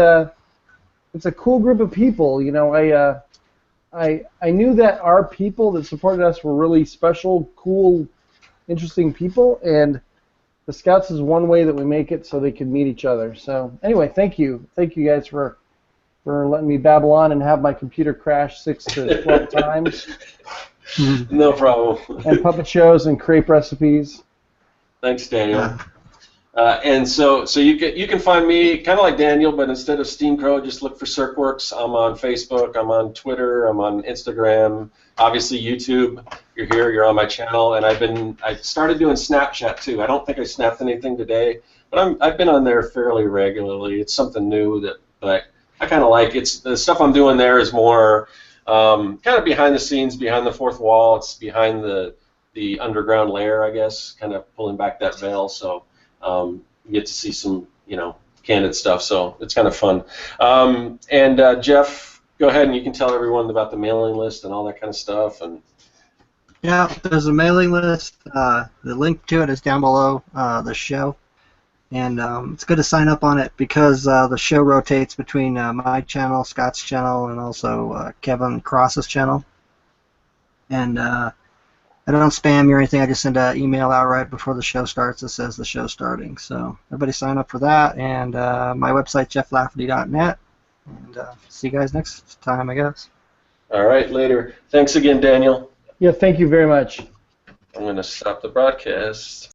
it's a cool group of people. I knew that our people that supported us were really special, cool, interesting people, and the Scouts is one way that we make it so they can meet each other. So anyway, thank you guys for letting me babble on and have my computer crash 6 to 12 times. No problem. And puppet shows and crepe recipes. Thanks, Daniel. And so you can find me kind of like Daniel, but instead of Steamcrow, just look for Serkworks. I'm on Facebook, I'm on Twitter, I'm on Instagram, obviously YouTube. You're here, you're on my channel, and I started doing Snapchat too. I don't think I snapped anything today, but I've been on there fairly regularly. It's something new but I kind of like. It's the stuff I'm doing there is more kind of behind the scenes, behind the fourth wall. It's behind the underground layer, I guess, kind of pulling back that veil. So. You get to see some, candid stuff, so it's kind of fun. And Jeff, go ahead and you can tell everyone about the mailing list and all that kind of stuff. And yeah, there's a mailing list. The link to it is down below the show, and it's good to sign up on it because the show rotates between my channel, Scott's channel, and also Kevin Cross's channel. And I don't spam you or anything. I just send an email out right before the show starts that says the show's starting. So everybody sign up for that. And my website, jefflafferty.net. And see you guys next time, I guess. All right, later. Thanks again, Daniel. Yeah, thank you very much. I'm going to stop the broadcast.